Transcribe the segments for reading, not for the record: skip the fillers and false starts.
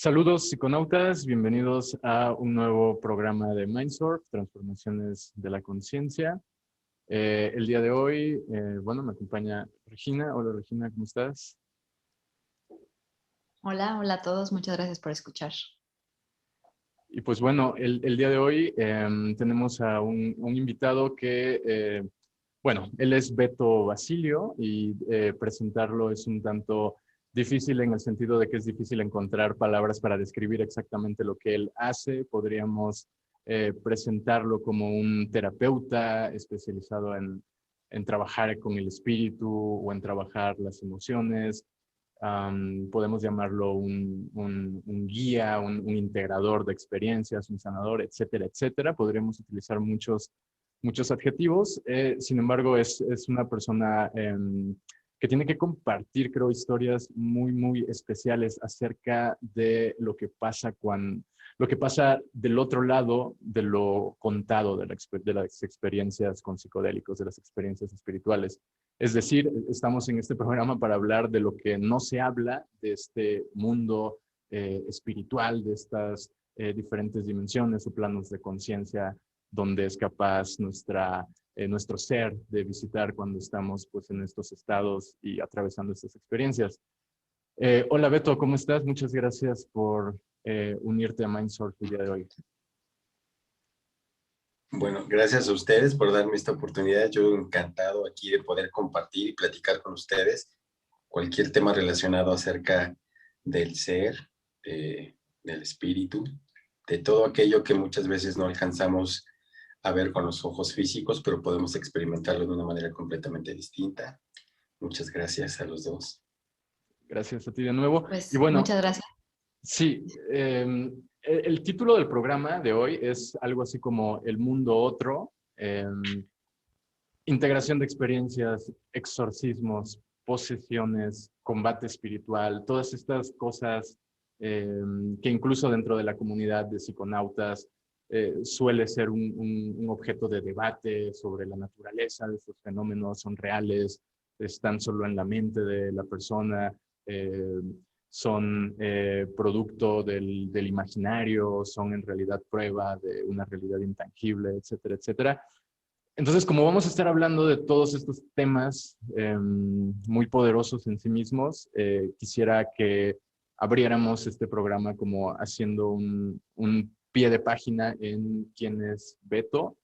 Saludos psiconautas, bienvenidos a un nuevo programa de Mindsurf, Transformaciones de la Conciencia. El día de hoy, me acompaña Regina. Hola Regina, ¿cómo estás? Hola a todos, muchas gracias por escuchar. Y pues bueno, el día de hoy tenemos a un invitado que, él es Beto Basilio y presentarlo es un tanto difícil en el sentido de que es difícil encontrar palabras para describir exactamente lo que él hace. Podríamos presentarlo como un terapeuta especializado en trabajar con el espíritu o en trabajar las emociones. Podemos llamarlo un guía, un integrador de experiencias, un sanador, etcétera, etcétera. Podríamos utilizar muchos adjetivos. Sin embargo, es una persona que tiene que compartir, creo, historias muy especiales acerca de lo que pasa del otro lado de lo contado de las experiencias con psicodélicos, de las experiencias espirituales. Es decir, estamos en este programa para hablar de lo que no se habla, de este mundo espiritual, de estas diferentes dimensiones o planos de conciencia donde es capaz nuestro ser de visitar cuando estamos pues, en estos estados y atravesando estas experiencias. Hola Beto, ¿cómo estás? Muchas gracias por unirte a Mindsurf el día de hoy. Bueno, gracias a ustedes por darme esta oportunidad. Yo encantado aquí de poder compartir y platicar con ustedes cualquier tema relacionado acerca del ser, del espíritu, de todo aquello que muchas veces no alcanzamos a ver con los ojos físicos, pero podemos experimentarlo de una manera completamente distinta. Muchas gracias a los dos. Gracias a ti de nuevo. Pues, y bueno, muchas gracias. Sí, el título del programa de hoy es algo así como El Mundo Otro, integración de experiencias, exorcismos, posesiones, combate espiritual, todas estas cosas que incluso dentro de la comunidad de psiconautas suele ser un objeto de debate sobre la naturaleza de estos fenómenos, son reales, están solo en la mente de la persona, son producto del imaginario, son en realidad prueba de una realidad intangible, etcétera, etcétera. Entonces, como vamos a estar hablando de todos estos temas muy poderosos en sí mismos, quisiera que abriéramos este programa como haciendo un pie de página en quién es Beto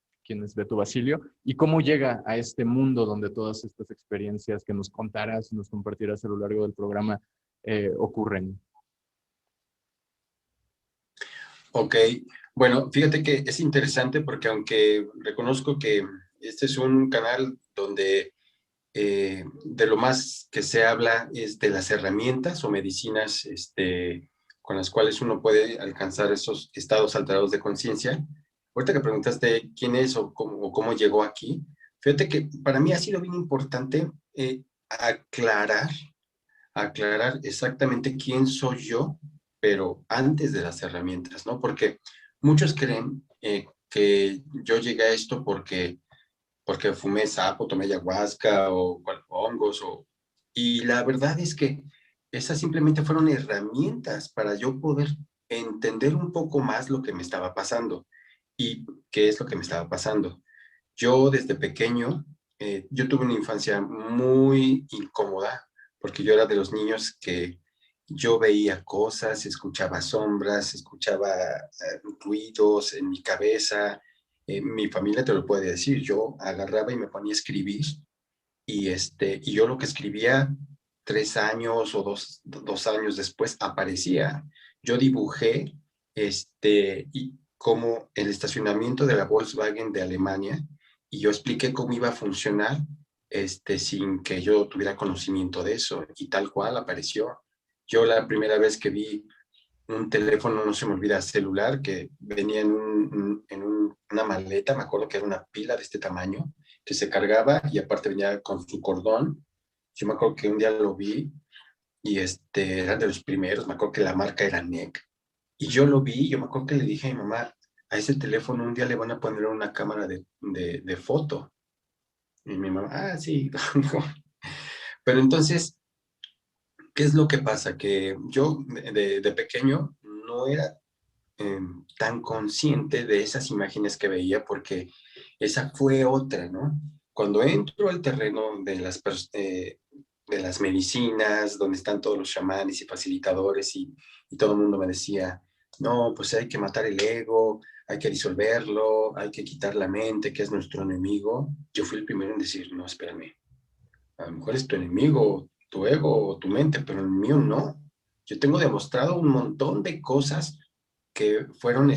Basilio, y cómo llega a este mundo donde todas estas experiencias que nos contarás y nos compartirás a lo largo del programa ocurren. Ok, bueno, fíjate que es interesante porque aunque reconozco que este es un canal donde de lo más que se habla es de las herramientas o medicinas con las cuales uno puede alcanzar esos estados alterados de conciencia. Ahorita que preguntaste quién es o cómo llegó aquí, fíjate que para mí ha sido bien importante aclarar exactamente quién soy yo, pero antes de las herramientas, ¿no? Porque muchos creen que yo llegué a esto porque fumé sapo, tomé ayahuasca o hongos, y la verdad es que esas simplemente fueron herramientas para yo poder entender un poco más lo que me estaba pasando. ¿Y qué es lo que me estaba pasando? Yo desde pequeño, yo tuve una infancia muy incómoda, porque yo era de los niños que yo veía cosas, escuchaba sombras, escuchaba ruidos en mi cabeza. Mi familia te lo puede decir, yo agarraba y me ponía a escribir, y yo lo que escribía 3 años o dos años después aparecía. Yo dibujé y como el estacionamiento de la Volkswagen de Alemania, y yo expliqué cómo iba a funcionar sin que yo tuviera conocimiento de eso, y tal cual apareció. Yo la primera vez que vi un teléfono, no se me olvida, celular, que venía una maleta, me acuerdo que era una pila de este tamaño, que se cargaba y aparte venía con su cordón. Yo me acuerdo que un día lo vi y era de los primeros, me acuerdo que la marca era NEC. Y yo lo vi, yo me acuerdo que le dije a mi mamá, a ese teléfono un día le van a poner una cámara de foto. Y mi mamá, sí. Pero entonces, ¿qué es lo que pasa? Que yo de pequeño no era tan consciente de esas imágenes que veía, porque esa fue otra, ¿no? Cuando entro al terreno de las medicinas, donde están todos los chamanes y facilitadores, y todo el mundo me decía, no, pues hay que matar el ego, hay que disolverlo, hay que quitar la mente, que es nuestro enemigo. Yo fui el primero en decir, no, espérame, a lo mejor es tu enemigo, tu ego o tu mente, pero el mío no. Yo tengo demostrado un montón de cosas que fueron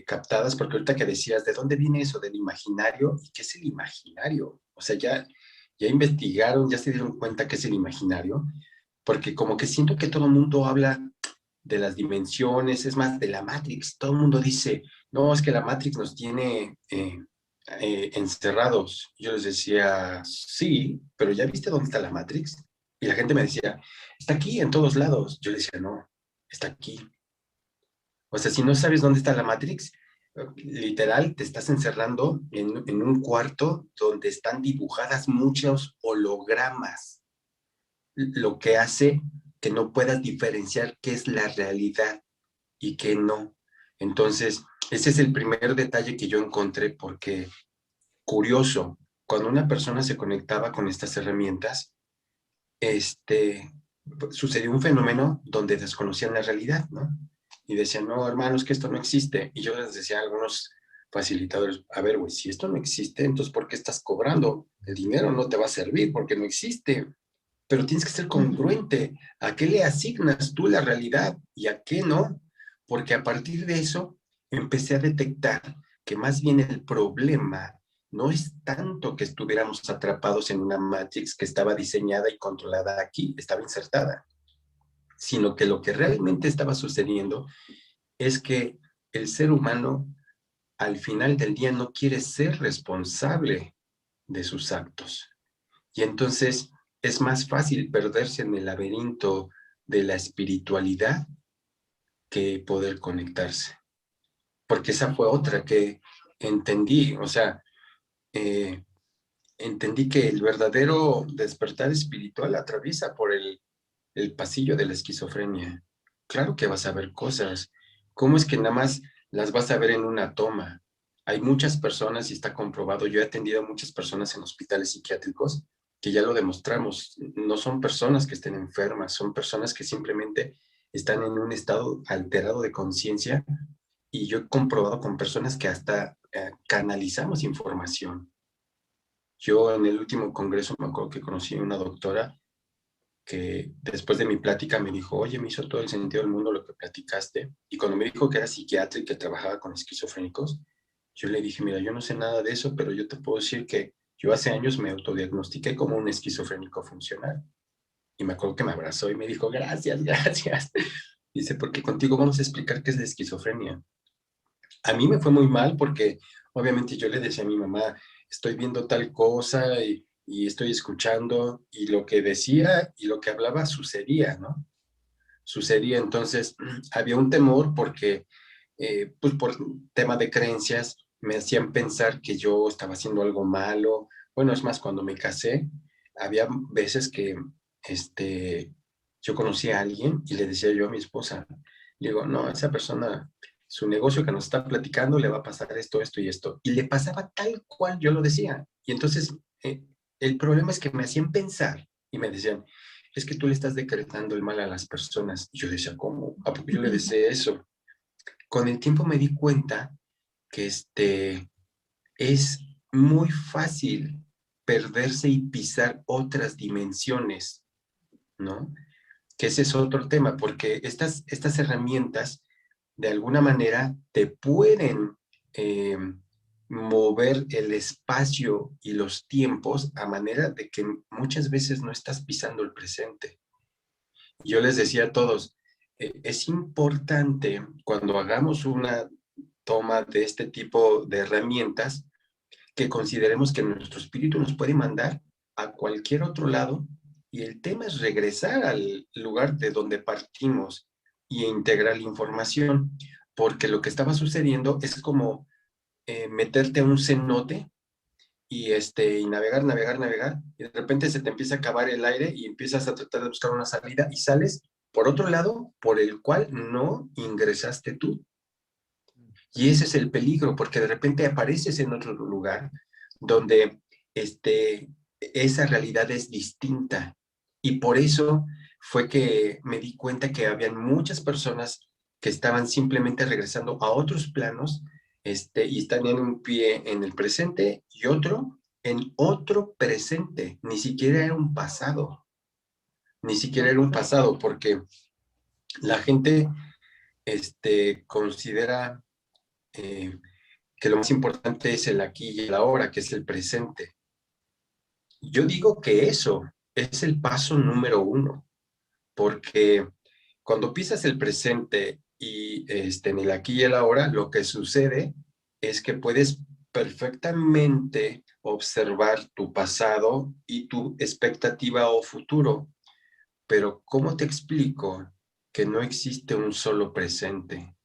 captadas, porque ahorita que decías, ¿de dónde viene eso del imaginario? ¿Y qué es el imaginario? O sea, ya investigaron, ya se dieron cuenta qué es el imaginario, porque como que siento que todo el mundo habla de las dimensiones, es más, de la Matrix. Todo el mundo dice, no, es que la Matrix nos tiene encerrados. Yo les decía, sí, pero ¿ya viste dónde está la Matrix? Y la gente me decía, está aquí en todos lados. Yo les decía, no, está aquí. O sea, si no sabes dónde está la Matrix, literal te estás encerrando en un cuarto donde están dibujadas muchos hologramas, lo que hace que no puedas diferenciar qué es la realidad y qué no. Entonces, ese es el primer detalle que yo encontré, porque curioso, cuando una persona se conectaba con estas herramientas, sucedió un fenómeno donde desconocían la realidad, ¿no? Y decían, no, hermanos, que esto no existe. Y yo les decía a algunos facilitadores, a ver, güey, si esto no existe, entonces ¿por qué estás cobrando? El dinero no te va a servir porque no existe. Pero tienes que ser congruente. ¿A qué le asignas tú la realidad y a qué no? Porque a partir de eso empecé a detectar que más bien el problema no es tanto que estuviéramos atrapados en una Matrix que estaba diseñada y controlada aquí, estaba insertada, sino que lo que realmente estaba sucediendo es que el ser humano al final del día no quiere ser responsable de sus actos. Y entonces es más fácil perderse en el laberinto de la espiritualidad que poder conectarse. Porque esa fue otra que entendí, o sea, eh, entendí que el verdadero despertar espiritual atraviesa por el pasillo de la esquizofrenia. Claro que vas a ver cosas. ¿Cómo es que nada más las vas a ver en una toma? Hay muchas personas, y está comprobado, yo he atendido a muchas personas en hospitales psiquiátricos que ya lo demostramos, no son personas que estén enfermas, son personas que simplemente están en un estado alterado de conciencia, y yo he comprobado con personas que hasta canalizamos información. Yo en el último congreso me acuerdo que conocí a una doctora que después de mi plática me dijo, oye, me hizo todo el sentido del mundo lo que platicaste. Y cuando me dijo que era psiquiatra y que trabajaba con esquizofrénicos, yo le dije, mira, yo no sé nada de eso, pero yo te puedo decir que yo hace años me autodiagnostiqué como un esquizofrénico funcional. Y me acuerdo que me abrazó y me dijo, gracias, gracias. Dice, porque contigo vamos a explicar qué es la esquizofrenia. A mí me fue muy mal porque obviamente yo le decía a mi mamá, estoy viendo tal cosa y estoy escuchando, y lo que decía y lo que hablaba sucedía, ¿no? Sucedía. Entonces había un temor porque, pues por tema de creencias, me hacían pensar que yo estaba haciendo algo malo. Bueno, es más, cuando me casé, había veces que yo conocí a alguien y le decía yo a mi esposa, le digo, no, esa persona, su negocio que nos está platicando, le va a pasar esto, esto y esto. Y le pasaba tal cual yo lo decía. Y entonces, el problema es que me hacían pensar y me decían, es que tú le estás decretando el mal a las personas. Y yo decía, ¿cómo? ¿A poco yo le decía eso? Con el tiempo me di cuenta que es muy fácil perderse y pisar otras dimensiones, ¿no? Que ese es otro tema, porque estas herramientas de alguna manera te pueden eh, mover el espacio y los tiempos a manera de que muchas veces no estás pisando el presente. Yo les decía a todos, es importante cuando hagamos una toma de este tipo de herramientas que consideremos que nuestro espíritu nos puede mandar a cualquier otro lado, y el tema es regresar al lugar de donde partimos y integrar la información, porque lo que estaba sucediendo es como meterte a un cenote y navegar, navegar, navegar, y de repente se te empieza a acabar el aire y empiezas a tratar de buscar una salida y sales por otro lado, por el cual no ingresaste tú. Y ese es el peligro, porque de repente apareces en otro lugar donde esa realidad es distinta. Y por eso fue que me di cuenta que habían muchas personas que estaban simplemente regresando a otros planos, y están en un pie en el presente y otro en otro presente. Ni siquiera era un pasado, ni siquiera era un pasado, porque la gente considera que lo más importante es el aquí y el ahora, que es el presente. Yo digo que eso es el paso número uno, porque cuando pisas el presente y en el aquí y el ahora, lo que sucede es que puedes perfectamente observar tu pasado y tu expectativa o futuro, pero ¿cómo te explico que no existe un solo presente?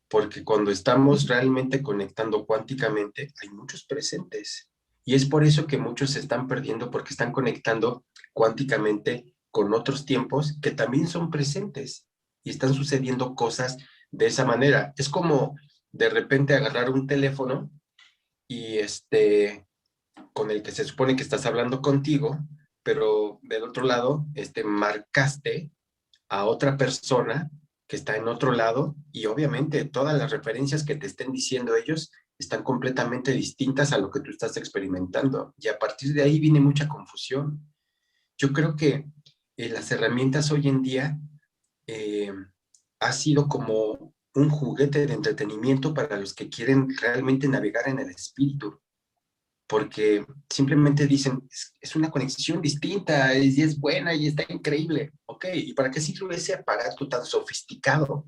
Porque cuando estamos realmente conectando cuánticamente, hay muchos presentes. Y es por eso que muchos se están perdiendo, porque están conectando cuánticamente con otros tiempos que también son presentes. Y están sucediendo cosas de esa manera. Es como de repente agarrar un teléfono y con el que se supone que estás hablando contigo, pero del otro lado, marcaste a otra persona que está en otro lado y obviamente todas las referencias que te estén diciendo ellos están completamente distintas a lo que tú estás experimentando y a partir de ahí viene mucha confusión. Yo creo que las herramientas hoy en día eh, ha sido como un juguete de entretenimiento para los que quieren realmente navegar en el espíritu, porque simplemente dicen, es una conexión distinta, y es buena y está increíble. Ok, ¿y para qué sirve ese aparato tan sofisticado?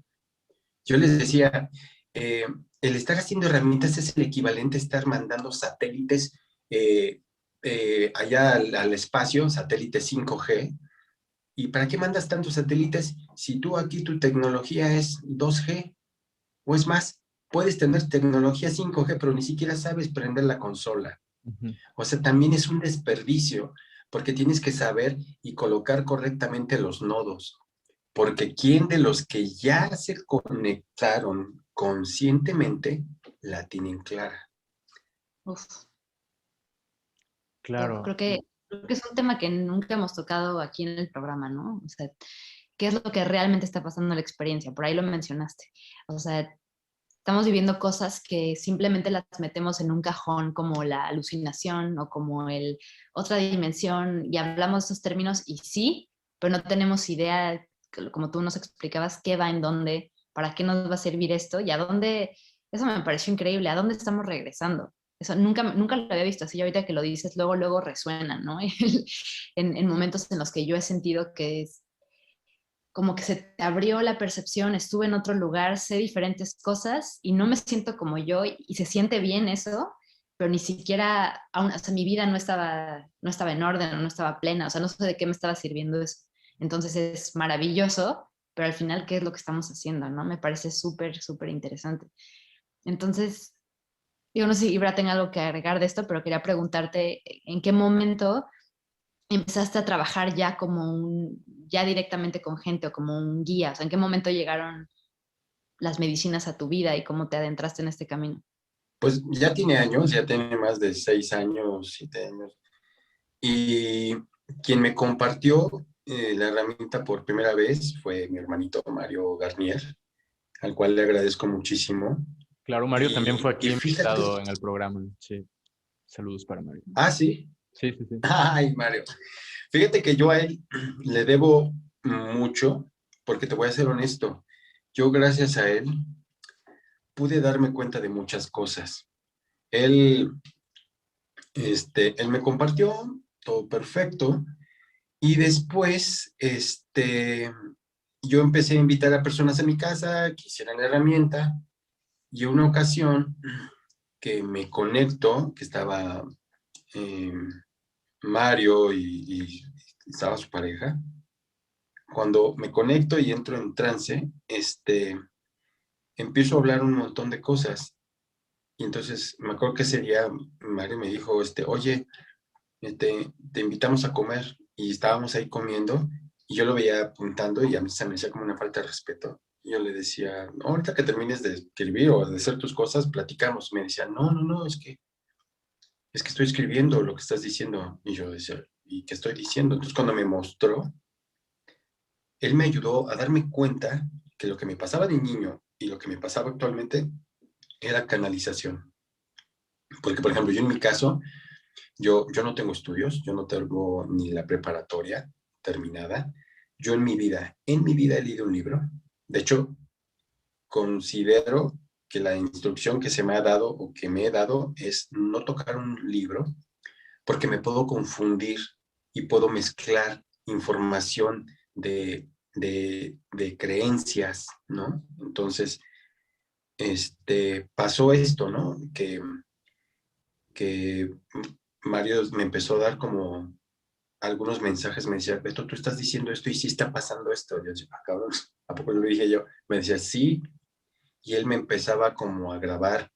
Yo les decía, el estar haciendo herramientas es el equivalente a estar mandando satélites allá al espacio, satélites 5G. ¿Y para qué mandas tantos satélites si tú aquí tu tecnología es 2G? O es más, puedes tener tecnología 5G, pero ni siquiera sabes prender la consola. Ujú. O sea, también es un desperdicio, porque tienes que saber y colocar correctamente los nodos. Porque ¿quién de los que ya se conectaron conscientemente la tienen clara? Uf, Claro. creo que es un tema que nunca hemos tocado aquí en el programa, ¿no? O sea, ¿qué es lo que realmente está pasando en la experiencia? Por ahí lo mencionaste. O sea, estamos viviendo cosas que simplemente las metemos en un cajón como la alucinación o como el otra dimensión y hablamos esos términos y sí, pero no tenemos idea, como tú nos explicabas, qué va en dónde, para qué nos va a servir esto y a dónde, eso me pareció increíble, a dónde estamos regresando. Eso nunca lo había visto así, ahorita que lo dices, luego resuena, ¿no? En momentos en los que yo he sentido que es como que se te abrió la percepción, estuve en otro lugar, sé diferentes cosas y no me siento como yo y se siente bien eso, pero ni siquiera, aún, o sea, mi vida no estaba en orden, no estaba plena, o sea, no sé de qué me estaba sirviendo eso. Entonces es maravilloso, pero al final, ¿qué es lo que estamos haciendo? ¿No? Me parece súper, súper interesante. Entonces, yo no sé si Ibra tenga algo que agregar de esto, pero quería preguntarte en qué momento empezaste a trabajar ya directamente con gente o como un guía? O sea, ¿en qué momento llegaron las medicinas a tu vida y cómo te adentraste en este camino? Pues ya tiene años, ya tiene más de 6 años, 7 años. Y quien me compartió la herramienta por primera vez fue mi hermanito Mario Garnier, al cual le agradezco muchísimo. Claro, Mario también fue Y aquí fíjate, invitado en el programa. Sí, saludos para Mario. sí, Sí, sí, sí. ay Mario, fíjate que yo a él le debo mucho, porque te voy a ser honesto, yo gracias a él pude darme cuenta de muchas cosas. Él, él me compartió todo perfecto y después, yo empecé a invitar a personas a mi casa que hicieran la herramienta y una ocasión que me conecto, que estaba eh, Mario y estaba su pareja, cuando me conecto y entro en trance, empiezo a hablar un montón de cosas. Y entonces me acuerdo que ese día Mario me dijo, oye, te invitamos a comer y estábamos ahí comiendo Y yo lo veía apuntando y a mí se me hacía como una falta de respeto. Y yo le decía, no, ahorita que termines de escribir o de hacer tus cosas, platicamos. Me decía, no, no, no, es que estoy escribiendo lo que estás diciendo. Y yo decía, ¿y qué estoy diciendo? Entonces cuando me mostró, él me ayudó a darme cuenta que lo que me pasaba de niño y lo que me pasaba actualmente era canalización. Porque, por ejemplo, yo en mi caso, yo no tengo estudios, yo no tengo ni la preparatoria terminada. Yo en mi vida he leído un libro. De hecho, considero que la instrucción que se me ha dado o que me he dado es no tocar un libro porque me puedo confundir y puedo mezclar información de creencias, ¿no? Entonces, pasó esto, ¿no? Que Mario me empezó a dar como algunos mensajes, me decía, Beto, tú estás diciendo esto y sí está pasando esto. Yo decía, cabrón, ¿a poco lo dije yo? Me decía, sí, y él me empezaba como a grabar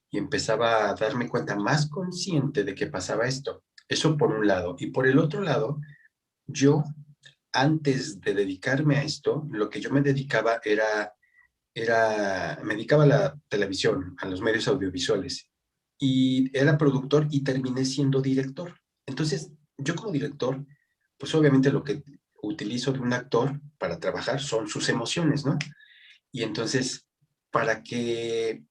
y empezaba a darme cuenta más consciente de que pasaba esto. Eso por un lado. Y por el otro lado, yo, antes de dedicarme a esto, lo que yo me dedicaba me dedicaba a la televisión, a los medios audiovisuales. Y era productor y terminé siendo director. Entonces, yo como director, pues obviamente lo que utilizo de un actor para trabajar son sus emociones, ¿no? Y entonces, para que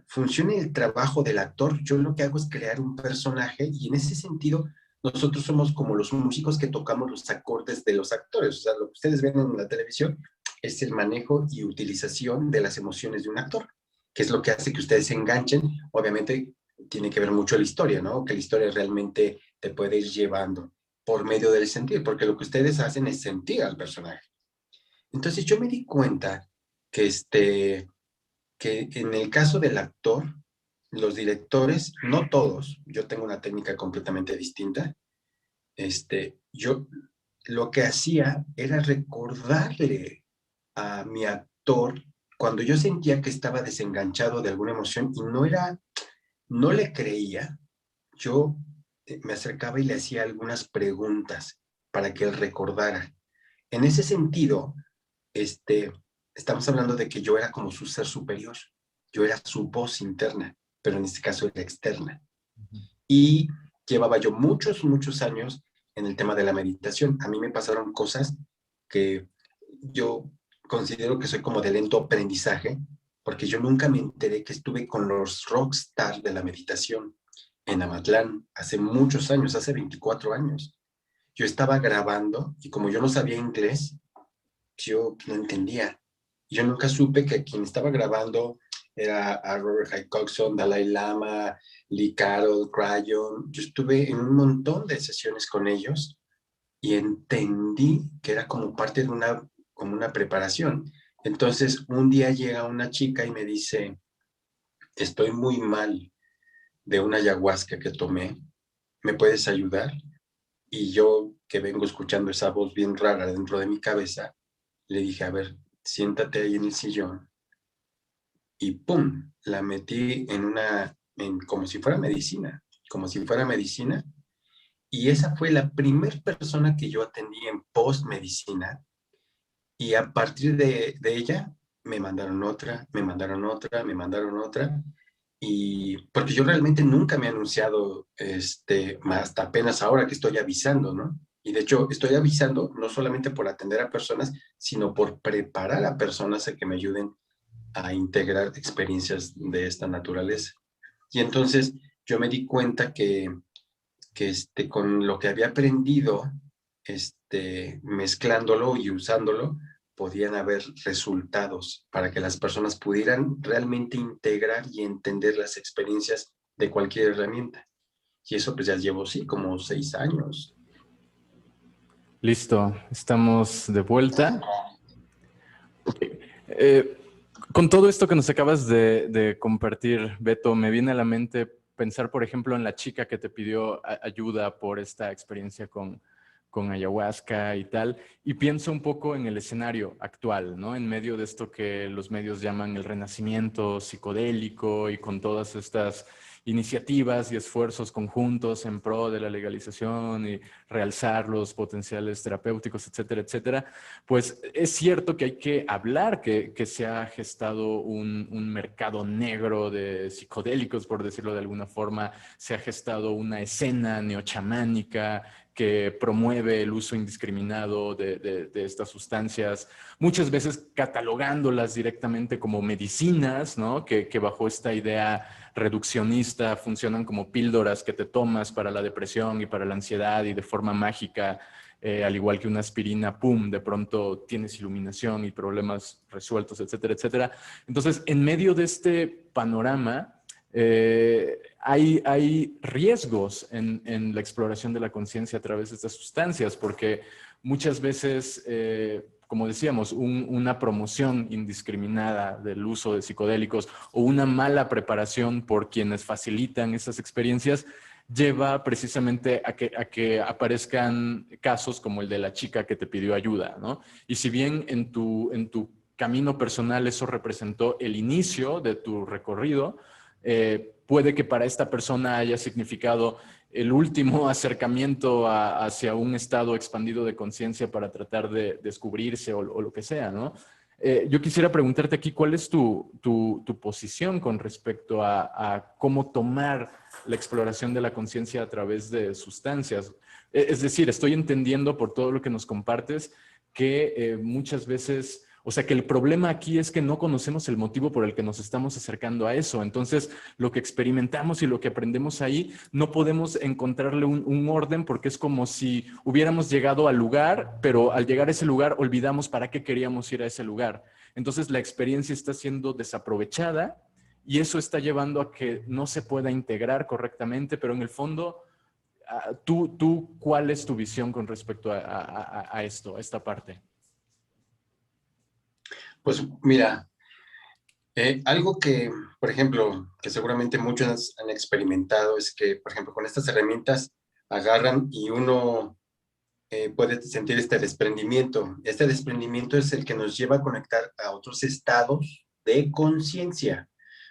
funcione el trabajo del actor, yo lo que hago es crear un personaje y en ese sentido nosotros somos como los músicos que tocamos los acordes de los actores. O sea, lo que ustedes ven en la televisión es el manejo y utilización de las emociones de un actor, que es lo que hace que ustedes se enganchen. Obviamente tiene que ver mucho la historia, ¿no? Que la historia realmente te puede ir llevando por medio del sentir, porque lo que ustedes hacen es sentir al personaje. Entonces yo me di cuenta que que en el caso del actor, los directores, no todos, yo tengo una técnica completamente distinta, yo lo que hacía era recordarle a mi actor cuando yo sentía que estaba desenganchado de alguna emoción y no le creía, yo me acercaba y le hacía algunas preguntas para que él recordara. En ese sentido, estamos hablando de que yo era como su ser superior, yo era su voz interna, pero en este caso era externa. Y llevaba yo muchos, muchos años en el tema de la meditación. A mí me pasaron cosas que yo considero que soy como de lento aprendizaje, porque yo nunca me enteré que estuve con los rockstar de la meditación en Amatlán hace muchos años, hace 24 años. Yo estaba grabando y como yo no sabía inglés, yo no entendía. Yo nunca supe que quien estaba grabando era a Robert Jacobson, Dalai Lama, Lee Carroll, Crayon. Yo estuve en un montón de sesiones con ellos y entendí que era como parte de como una preparación. Entonces, un día llega una chica y me dice, estoy muy mal de una ayahuasca que tomé, ¿me puedes ayudar? Y yo, que vengo escuchando esa voz bien rara dentro de mi cabeza, le dije, a ver, siéntate ahí en el sillón. Y ¡pum! La metí como si fuera medicina, como si fuera medicina. Y esa fue la primera persona que yo atendí en post-medicina. Y a partir de ella, me mandaron otra, me mandaron otra, me mandaron otra. Y porque yo realmente nunca me he anunciado, hasta apenas ahora que estoy avisando, ¿no? Y de hecho, estoy avisando no solamente por atender a personas, sino por preparar a personas a que me ayuden a integrar experiencias de esta naturaleza. Y entonces yo me di cuenta que con lo que había aprendido, mezclándolo y usándolo, podían haber resultados para que las personas pudieran realmente integrar y entender las experiencias de cualquier herramienta. Y eso pues ya llevo, sí, como 6 años. Listo, estamos de vuelta. Eh, con todo esto que nos acabas de compartir, Beto, me viene a la mente pensar, por ejemplo, en la chica que te pidió ayuda por esta experiencia con con ayahuasca y tal, y pienso un poco en el escenario actual, ¿no? En medio de esto que los medios llaman el renacimiento psicodélico y con todas estas iniciativas y esfuerzos conjuntos en pro de la legalización y realzar los potenciales terapéuticos, etcétera, etcétera, pues es cierto que hay que hablar que se ha gestado un mercado negro de psicodélicos, por decirlo de alguna forma, se ha gestado una escena neochamánica que promueve el uso indiscriminado de estas sustancias, muchas veces catalogándolas directamente como medicinas, ¿no? Que bajo esta idea reduccionista funcionan como píldoras que te tomas para la depresión y para la ansiedad y de forma mágica, al igual que una aspirina, pum, de pronto tienes iluminación y problemas resueltos, etcétera, etcétera. Entonces, en medio de este panorama, hay riesgos en la exploración de la conciencia a través de estas sustancias, porque muchas veces, como decíamos, una promoción indiscriminada del uso de psicodélicos o una mala preparación por quienes facilitan esas experiencias lleva precisamente a que aparezcan casos como el de la chica que te pidió ayuda, ¿no? Y si bien en tu camino personal eso representó el inicio de tu recorrido, puede que para esta persona haya significado el último acercamiento hacia un estado expandido de conciencia para tratar de descubrirse o lo que sea, ¿no? Yo quisiera preguntarte aquí, ¿cuál es tu posición con respecto a cómo tomar la exploración de la conciencia a través de sustancias? Es decir, estoy entendiendo por todo lo que nos compartes que muchas veces... O sea, que el problema aquí es que no conocemos el motivo por el que nos estamos acercando a eso. Entonces, lo que experimentamos y lo que aprendemos ahí, no podemos encontrarle un orden porque es como si hubiéramos llegado al lugar, pero al llegar a ese lugar olvidamos para qué queríamos ir a ese lugar. Entonces, la experiencia está siendo desaprovechada y eso está llevando a que no se pueda integrar correctamente, pero en el fondo, ¿cuál es tu visión con respecto a esto, a esta parte? Pues mira, algo que, por ejemplo, que seguramente muchos han experimentado es que, por ejemplo, con estas herramientas agarran y uno puede sentir este desprendimiento. Este desprendimiento es el que nos lleva a conectar a otros estados de conciencia.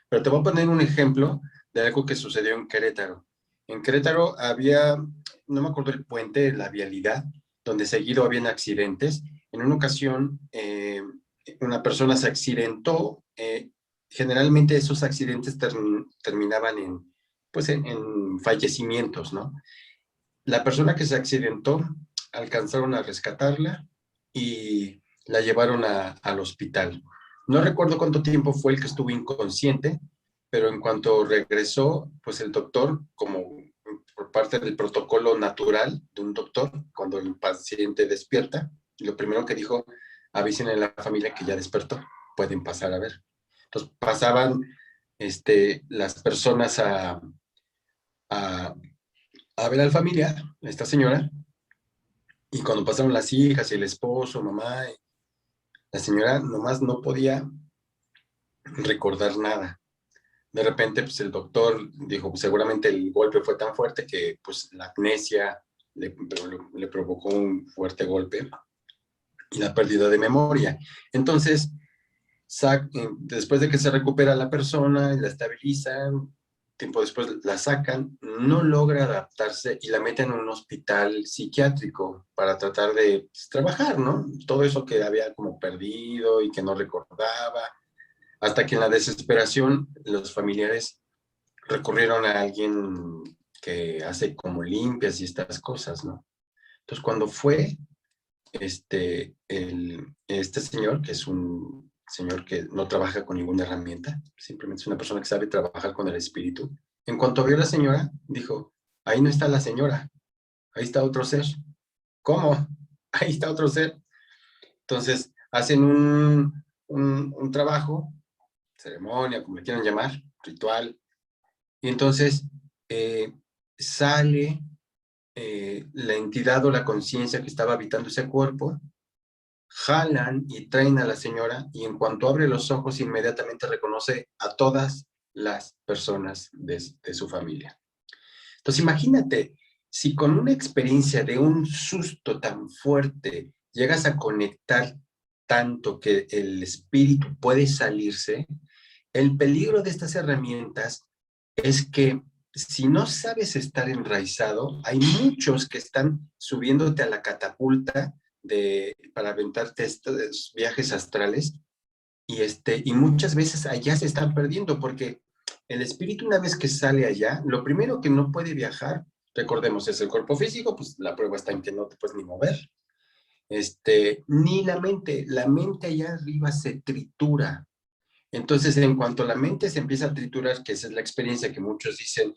Pero te voy a poner un ejemplo de algo que sucedió en Querétaro. En Querétaro había, no me acuerdo el puente, la vialidad, donde seguido habían accidentes. En una ocasión, una persona se accidentó. Generalmente esos accidentes terminaban en fallecimientos, ¿no? La persona que se accidentó, alcanzaron a rescatarla y la llevaron al hospital. No recuerdo cuánto tiempo fue el que estuvo inconsciente, pero en cuanto regresó, pues el doctor, como por parte del protocolo natural de un doctor, cuando el paciente despierta, lo primero que dijo, avisen a la familia que ya despertó, pueden pasar a ver. Entonces pasaban las personas a, a ver al familiar, a esta señora, y cuando pasaron las hijas y el esposo, mamá, la señora nomás no podía recordar nada. De repente, pues el doctor dijo, pues, seguramente el golpe fue tan fuerte que pues la amnesia le provocó un fuerte golpe y la pérdida de memoria. Entonces, después de que se recupera la persona y la estabilizan, tiempo después la sacan, no logra adaptarse y la meten en un hospital psiquiátrico para tratar de trabajar, ¿no? Todo eso que había como perdido y que no recordaba, hasta que en la desesperación los familiares recurrieron a alguien que hace como limpias y estas cosas, ¿no? Entonces cuando fue este señor, que es un señor que no trabaja con ninguna herramienta, simplemente es una persona que sabe trabajar con el espíritu. En cuanto vio a la señora, dijo, ahí no está la señora, ahí está otro ser. ¿Cómo? Ahí está otro ser. Entonces, hacen un trabajo, ceremonia, como le quieran llamar, ritual, y entonces sale la entidad o la conciencia que estaba habitando ese cuerpo, jalan y traen a la señora y en cuanto abre los ojos inmediatamente reconoce a todas las personas de su familia. Entonces imagínate, Si con una experiencia de un susto tan fuerte llegas a conectar tanto que el espíritu puede salirse, el peligro de estas herramientas es que si no sabes estar enraizado, hay muchos que están subiéndote a la catapulta para aventarte estos viajes astrales y muchas veces allá se están perdiendo porque el espíritu una vez que sale allá, lo primero que no puede viajar, recordemos, es el cuerpo físico, pues la prueba está en que no te puedes ni mover, ni la mente allá arriba se tritura. Entonces, en cuanto la mente se empieza a triturar, que esa es la experiencia que muchos dicen,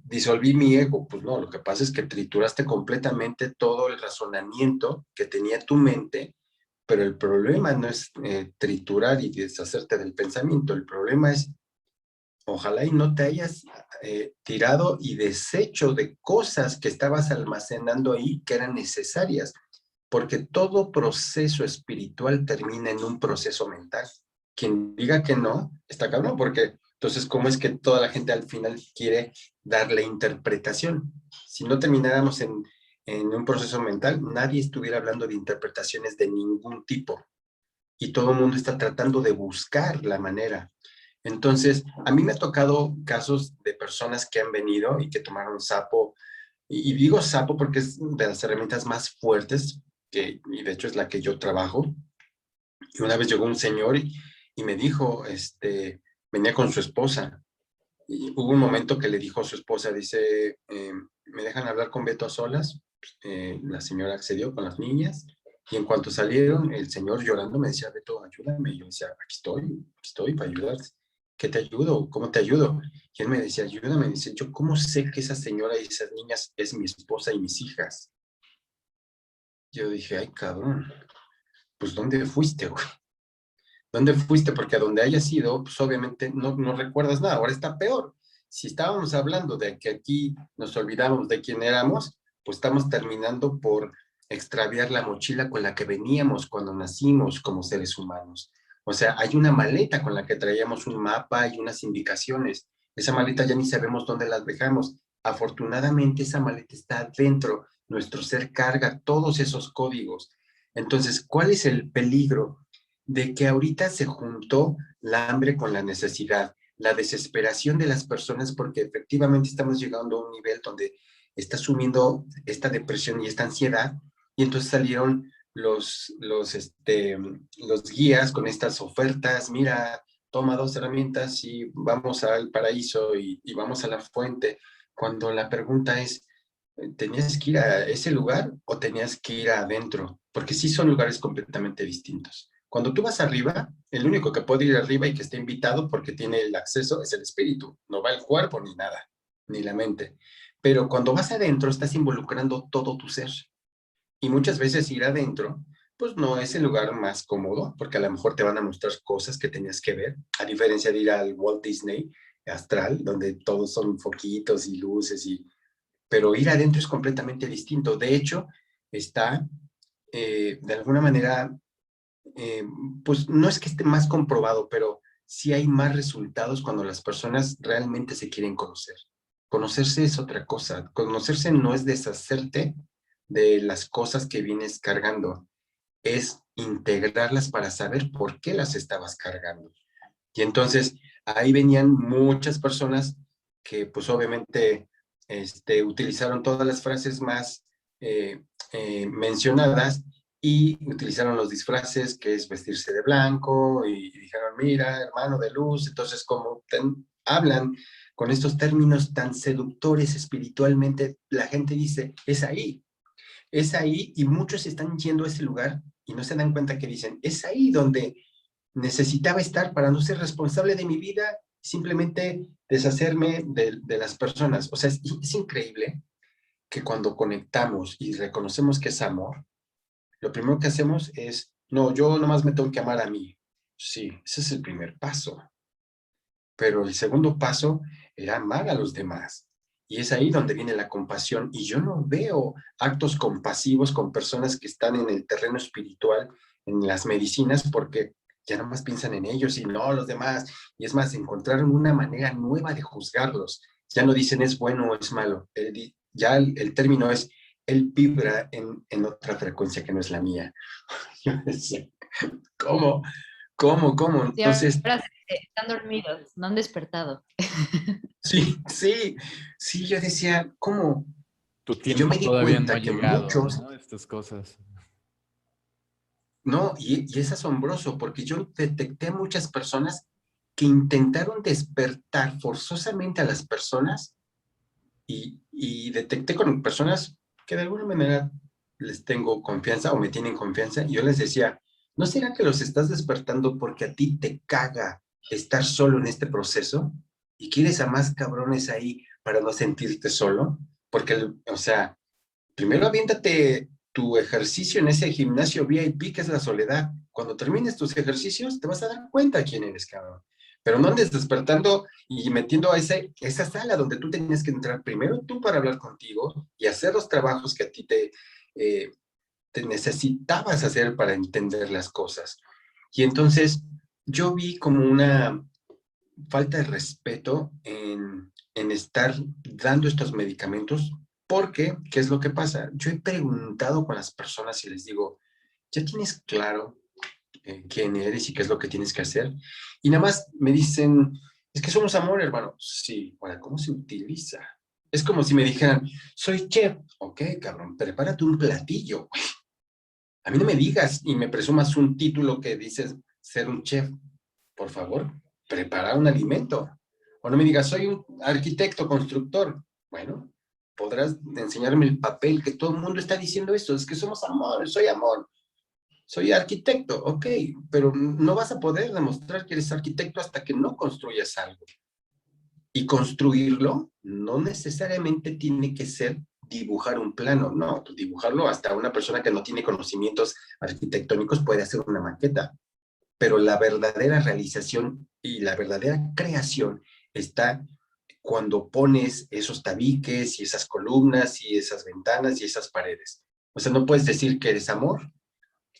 disolví mi ego, pues no, lo que pasa es que trituraste completamente todo el razonamiento que tenía tu mente, pero el problema no es triturar y deshacerte del pensamiento, el problema es, ojalá y no te hayas tirado y deshecho de cosas que estabas almacenando ahí que eran necesarias, porque todo proceso espiritual termina en un proceso mental. Quien diga que no, está cabrón, porque entonces, ¿cómo es que toda la gente al final quiere darle interpretación? Si no termináramos en un proceso mental, nadie estuviera hablando de interpretaciones de ningún tipo. Y todo el mundo está tratando de buscar la manera. Entonces, a mí me ha tocado casos de personas que han venido y que tomaron sapo, y digo sapo porque es de las herramientas más fuertes, y de hecho es la que yo trabajo. Y una vez llegó un señor y me dijo, venía con su esposa, y hubo un momento que le dijo a su esposa, dice, ¿me dejan hablar con Beto a solas? La señora accedió con las niñas, y en cuanto salieron, el señor llorando me decía, Beto, ayúdame. Y yo decía, aquí estoy para ayudarte. ¿Qué te ayudo? ¿Cómo te ayudo? Y él me decía, ayúdame. Dice, yo, ¿cómo sé que esa señora y esas niñas es mi esposa y mis hijas? Yo dije, ay, cabrón, pues ¿dónde fuiste, güey? ¿Dónde fuiste? Porque a donde hayas ido, pues obviamente no recuerdas nada. Ahora está peor. Si estábamos hablando de que aquí nos olvidamos de quién éramos, pues estamos terminando por extraviar la mochila con la que veníamos cuando nacimos como seres humanos. O sea, hay una maleta con la que traíamos un mapa y unas indicaciones. Esa maleta ya ni sabemos dónde las dejamos. Afortunadamente, esa maleta está adentro. Nuestro ser carga todos esos códigos. Entonces, ¿cuál es el peligro? De que ahorita se juntó la hambre con la necesidad, la desesperación de las personas, porque efectivamente estamos llegando a un nivel donde está sumiendo esta depresión y esta ansiedad, y entonces salieron los guías con estas ofertas, mira, toma 2 herramientas y vamos al paraíso y vamos a la fuente, cuando la pregunta es, ¿tenías que ir a ese lugar o tenías que ir adentro? Porque sí son lugares completamente distintos. Cuando tú vas arriba, el único que puede ir arriba y que está invitado porque tiene el acceso es el espíritu, no va el cuerpo ni nada, ni la mente. Pero cuando vas adentro, estás involucrando todo tu ser. Y muchas veces ir adentro, pues no es el lugar más cómodo, porque a lo mejor te van a mostrar cosas que tenías que ver, a diferencia de ir al Walt Disney astral, donde todos son foquitos y luces, pero ir adentro es completamente distinto. De hecho, está de alguna manera eh, pues no es que esté más comprobado, pero sí hay más resultados cuando las personas realmente se quieren conocer. Conocerse es otra cosa. Conocerse no es deshacerte de las cosas que vienes cargando, es integrarlas para saber por qué las estabas cargando. Y entonces ahí venían muchas personas que pues obviamente utilizaron todas las frases más mencionadas y utilizaron los disfraces, que es vestirse de blanco, y dijeron, mira, hermano de luz, entonces como hablan con estos términos tan seductores espiritualmente, la gente dice, es ahí, y muchos están yendo a ese lugar y no se dan cuenta que dicen, es ahí donde necesitaba estar para no ser responsable de mi vida, simplemente deshacerme de las personas. O sea, es increíble que cuando conectamos y reconocemos que es amor, lo primero que hacemos es, no, yo nomás me tengo que amar a mí. Sí, ese es el primer paso. Pero el segundo paso era amar a los demás. Y es ahí donde viene la compasión. Y yo no veo actos compasivos con personas que están en el terreno espiritual, en las medicinas, porque ya nomás piensan en ellos y no los demás. Y es más, encontraron una manera nueva de juzgarlos. Ya no dicen es bueno o es malo. Ya el término es, él vibra en otra frecuencia que no es la mía. Yo decía, ¿cómo? ¿Cómo? ¿Cómo? Sí, Entonces, ahora están dormidos, no han despertado. sí, sí, sí, yo decía, ¿cómo? Tu Y yo tiempo me di todavía no ha cuenta que llegado, muchos, ¿no? Estas cosas. no, y es asombroso porque yo detecté muchas personas que intentaron despertar forzosamente a las personas y detecté con personas que de alguna manera les tengo confianza o me tienen confianza y yo les decía, ¿no será que los estás despertando porque a ti te caga estar solo en este proceso y quieres a más cabrones ahí para no sentirte solo? Porque, o sea, primero aviéntate tu ejercicio en ese gimnasio VIP que es la soledad. Cuando termines tus ejercicios, te vas a dar cuenta quién eres, cabrón. Pero no andes despertando y metiendo a esa sala donde tú tenías que entrar primero tú para hablar contigo y hacer los trabajos que a ti te necesitabas hacer para entender las cosas. Y entonces yo vi como una falta de respeto en estar dando estos medicamentos, porque, ¿qué es lo que pasa? Yo he preguntado con las personas y les digo, ¿ya tienes claro quién eres y qué es lo que tienes que hacer? Y nada más me dicen, es que somos amor, hermano. Sí, ahora, ¿cómo se utiliza? Es como si me dijeran, soy chef. Ok, cabrón, prepárate un platillo. A mí no me digas y me presumas un título que dices ser un chef. Por favor, prepara un alimento. O no me digas, soy un arquitecto, constructor. Bueno, podrás enseñarme el papel que todo el mundo está diciendo esto. Es que somos amor, soy arquitecto. Ok, pero no vas a poder demostrar que eres arquitecto hasta que no construyas algo. Y construirlo no necesariamente tiene que ser dibujar un plano, no, dibujarlo hasta una persona que no tiene conocimientos arquitectónicos puede hacer una maqueta, pero la verdadera realización y la verdadera creación está cuando pones esos tabiques y esas columnas y esas ventanas y esas paredes. O sea, no puedes decir que eres amor,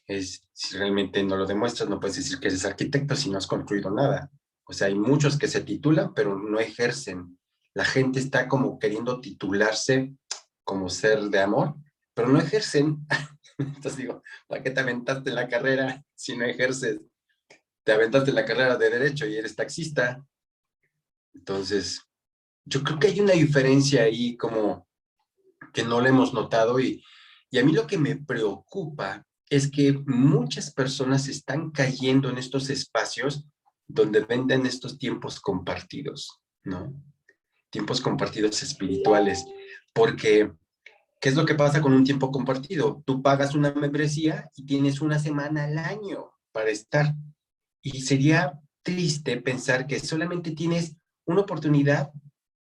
si realmente no lo demuestras, no puedes decir que eres arquitecto si no has construido nada. O sea, hay muchos que se titulan, pero no ejercen. La gente está como queriendo titularse como ser de amor, pero no ejercen. Entonces digo, ¿para qué te aventaste en la carrera si no ejerces? Te aventaste en la carrera de Derecho y eres taxista. Entonces, yo creo que hay una diferencia ahí como que no lo hemos notado y a mí lo que me preocupa es que muchas personas están cayendo en estos espacios donde venden estos tiempos compartidos, ¿no? Tiempos compartidos espirituales, porque ¿qué es lo que pasa con un tiempo compartido? Tú pagas una membresía y tienes una semana al año para estar. Y sería triste pensar que solamente tienes una oportunidad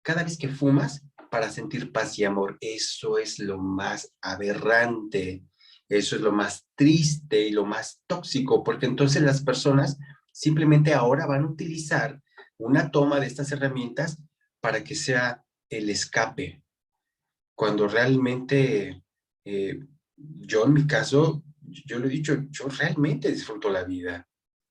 cada vez que fumas para sentir paz y amor. Eso es lo más aberrante, eso es lo más triste y lo más tóxico, porque entonces las personas simplemente ahora van a utilizar una toma de estas herramientas para que sea el escape, cuando realmente yo en mi caso, yo lo he dicho, yo realmente disfruto la vida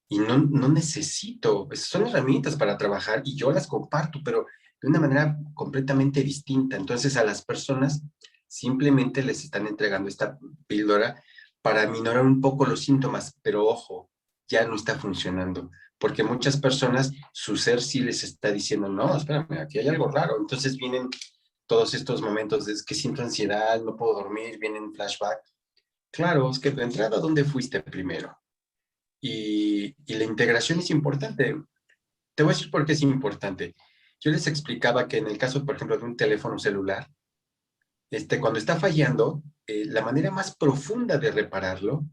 y no necesito, pues, son herramientas para trabajar y yo las comparto, pero de una manera completamente distinta. Entonces a las personas simplemente les están entregando esta píldora para minorar un poco los síntomas, pero ojo, ya no está funcionando, porque muchas personas, su ser sí les está diciendo, no, espérame, aquí hay algo raro. Entonces vienen todos estos momentos de que siento ansiedad, no puedo dormir, vienen flashback. Claro, es que de entrada, ¿dónde fuiste primero? Y la integración es importante. Te voy a decir por qué es importante. Yo les explicaba que en el caso, por ejemplo, de un teléfono celular, cuando está fallando, la manera más profunda de repararlo,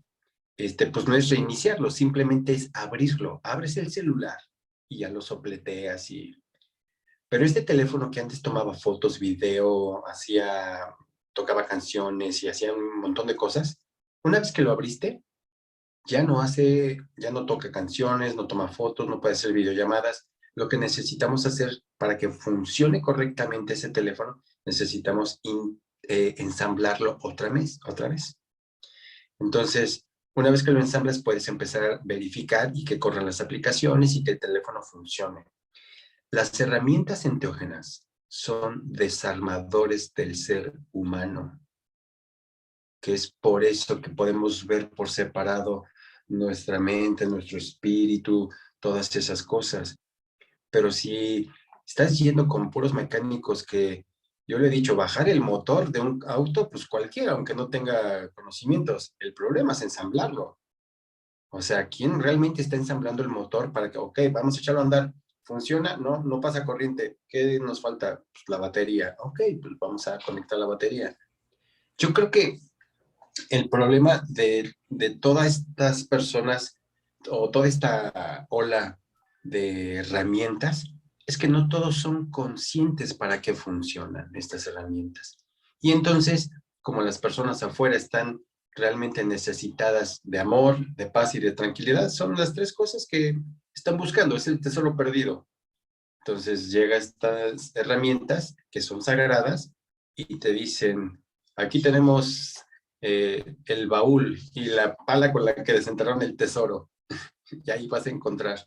pues no es reiniciarlo, simplemente es abrirlo. Abres el celular y ya lo sopleteas Pero este teléfono que antes tomaba fotos, video, tocaba canciones y hacía un montón de cosas, una vez que lo abriste, ya no toca canciones, no toma fotos, no puede hacer videollamadas. Lo que necesitamos hacer para que funcione correctamente ese teléfono, necesitamos ensamblarlo otra vez. Entonces, una vez que lo ensamblas, puedes empezar a verificar y que corran las aplicaciones y que el teléfono funcione. Las herramientas enteógenas son desarmadores del ser humano, que es por eso que podemos ver por separado nuestra mente, nuestro espíritu, todas esas cosas. Pero si estás yendo con puros mecánicos que, yo le he dicho, bajar el motor de un auto, pues cualquiera, aunque no tenga conocimientos, el problema es ensamblarlo. O sea, ¿quién realmente está ensamblando el motor para que, ok, vamos a echarlo a andar? ¿Funciona? No, no pasa corriente. ¿Qué nos falta? Pues la batería. Ok, pues vamos a conectar la batería. Yo creo que el problema de todas estas personas o toda esta ola de herramientas es que no todos son conscientes para qué funcionan estas herramientas. Y entonces, como las personas afuera están realmente necesitadas de amor, de paz y de tranquilidad, son las tres cosas que están buscando, es el tesoro perdido. Entonces llega estas herramientas que son sagradas y te dicen, aquí tenemos el baúl y la pala con la que desenterraron el tesoro. Y ahí vas a encontrar.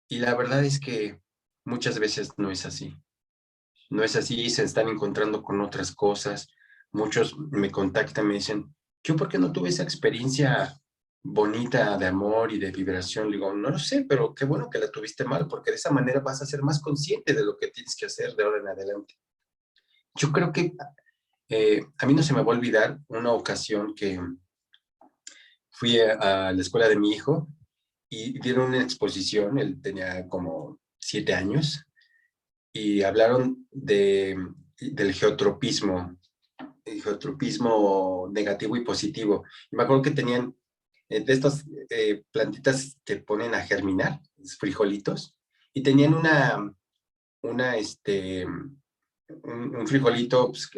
Y la verdad es que muchas veces no es así. No es así, se están encontrando con otras cosas. Muchos me contactan, me dicen, ¿yo por qué no tuve esa experiencia bonita de amor y de vibración? Le digo, no lo sé, pero qué bueno que la tuviste mal, porque de esa manera vas a ser más consciente de lo que tienes que hacer de ahora en adelante. Yo creo que a mí no se me va a olvidar una ocasión que fui a la escuela de mi hijo y dieron una exposición, él tenía como 7 años, y hablaron del geotropismo, el geotropismo negativo y positivo. Y me acuerdo que tenían de estas plantitas que ponen a germinar, frijolitos, y tenían un frijolito pues,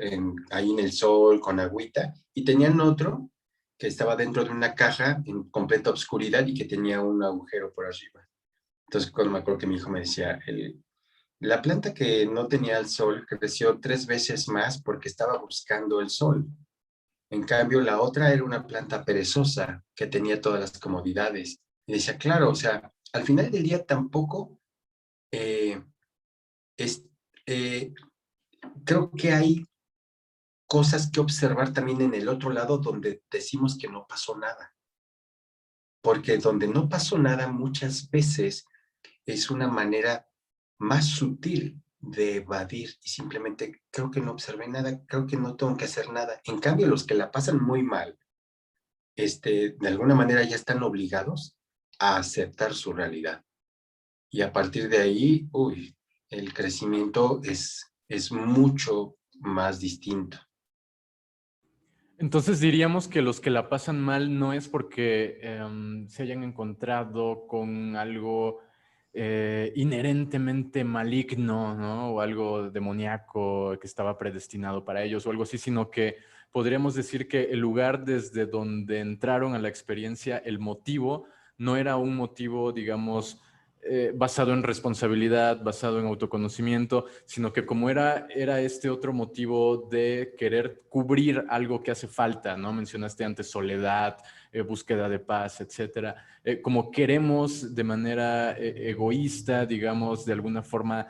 ahí en el sol con agüita, y tenían otro que estaba dentro de una caja en completa oscuridad y que tenía un agujero por arriba. Entonces, cuando me acuerdo que mi hijo me decía, la planta que no tenía el sol creció 3 veces más porque estaba buscando el sol. En cambio, la otra era una planta perezosa que tenía todas las comodidades. Y decía, claro, o sea, al final del día tampoco eh, es, eh, creo que hay cosas que observar también en el otro lado donde decimos que no pasó nada. Porque donde no pasó nada muchas veces es una manera más sutil de evadir y simplemente creo que no observé nada, creo que no tengo que hacer nada. En cambio, los que la pasan muy mal, de alguna manera ya están obligados a aceptar su realidad. Y a partir de ahí, uy, el crecimiento es mucho más distinto. Entonces diríamos que los que la pasan mal no es porque se hayan encontrado con algo inherentemente maligno, ¿no? O algo demoníaco que estaba predestinado para ellos o algo así, sino que podríamos decir que el lugar desde donde entraron a la experiencia, el motivo, no era un motivo, digamos, basado en responsabilidad, basado en autoconocimiento, sino que como era este otro motivo de querer cubrir algo que hace falta, ¿no? Mencionaste antes soledad, búsqueda de paz, etcétera. Como queremos de manera egoísta, digamos, de alguna forma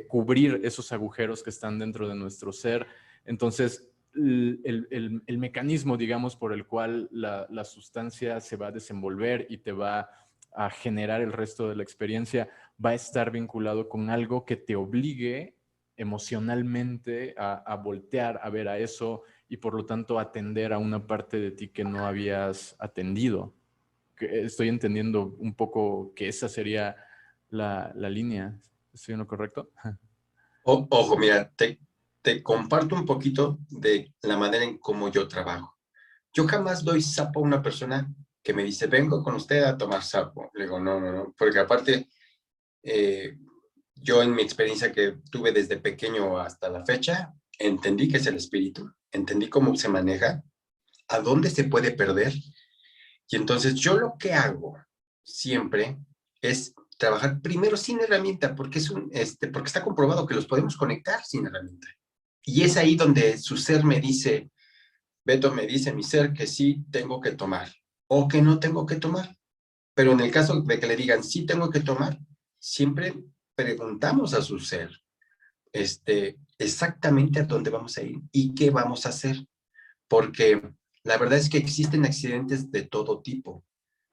cubrir esos agujeros que están dentro de nuestro ser. Entonces, el mecanismo, digamos, por el cual la sustancia se va a desenvolver y te va a generar el resto de la experiencia, va a estar vinculado con algo que te obligue emocionalmente a voltear a ver a eso y por lo tanto atender a una parte de ti que no habías atendido. Estoy entendiendo un poco que esa sería la línea. ¿Estoy en lo correcto? Ojo, mira, te comparto un poquito de la manera en cómo yo trabajo. Yo jamás doy sapo a una persona que me dice, vengo con usted a tomar sapo. Le digo, no, no, no, porque aparte, yo en mi experiencia que tuve desde pequeño hasta la fecha, entendí qué es el espíritu, entendí cómo se maneja, a dónde se puede perder. Y entonces yo lo que hago siempre es trabajar primero sin herramienta, porque, porque está comprobado que los podemos conectar sin herramienta. Y es ahí donde su ser me dice, Beto me dice, mi ser, que sí tengo que tomar o que no tengo que tomar. Pero en el caso de que le digan sí tengo que tomar, siempre preguntamos a su ser, exactamente a dónde vamos a ir y qué vamos a hacer. Porque la verdad es que existen accidentes de todo tipo.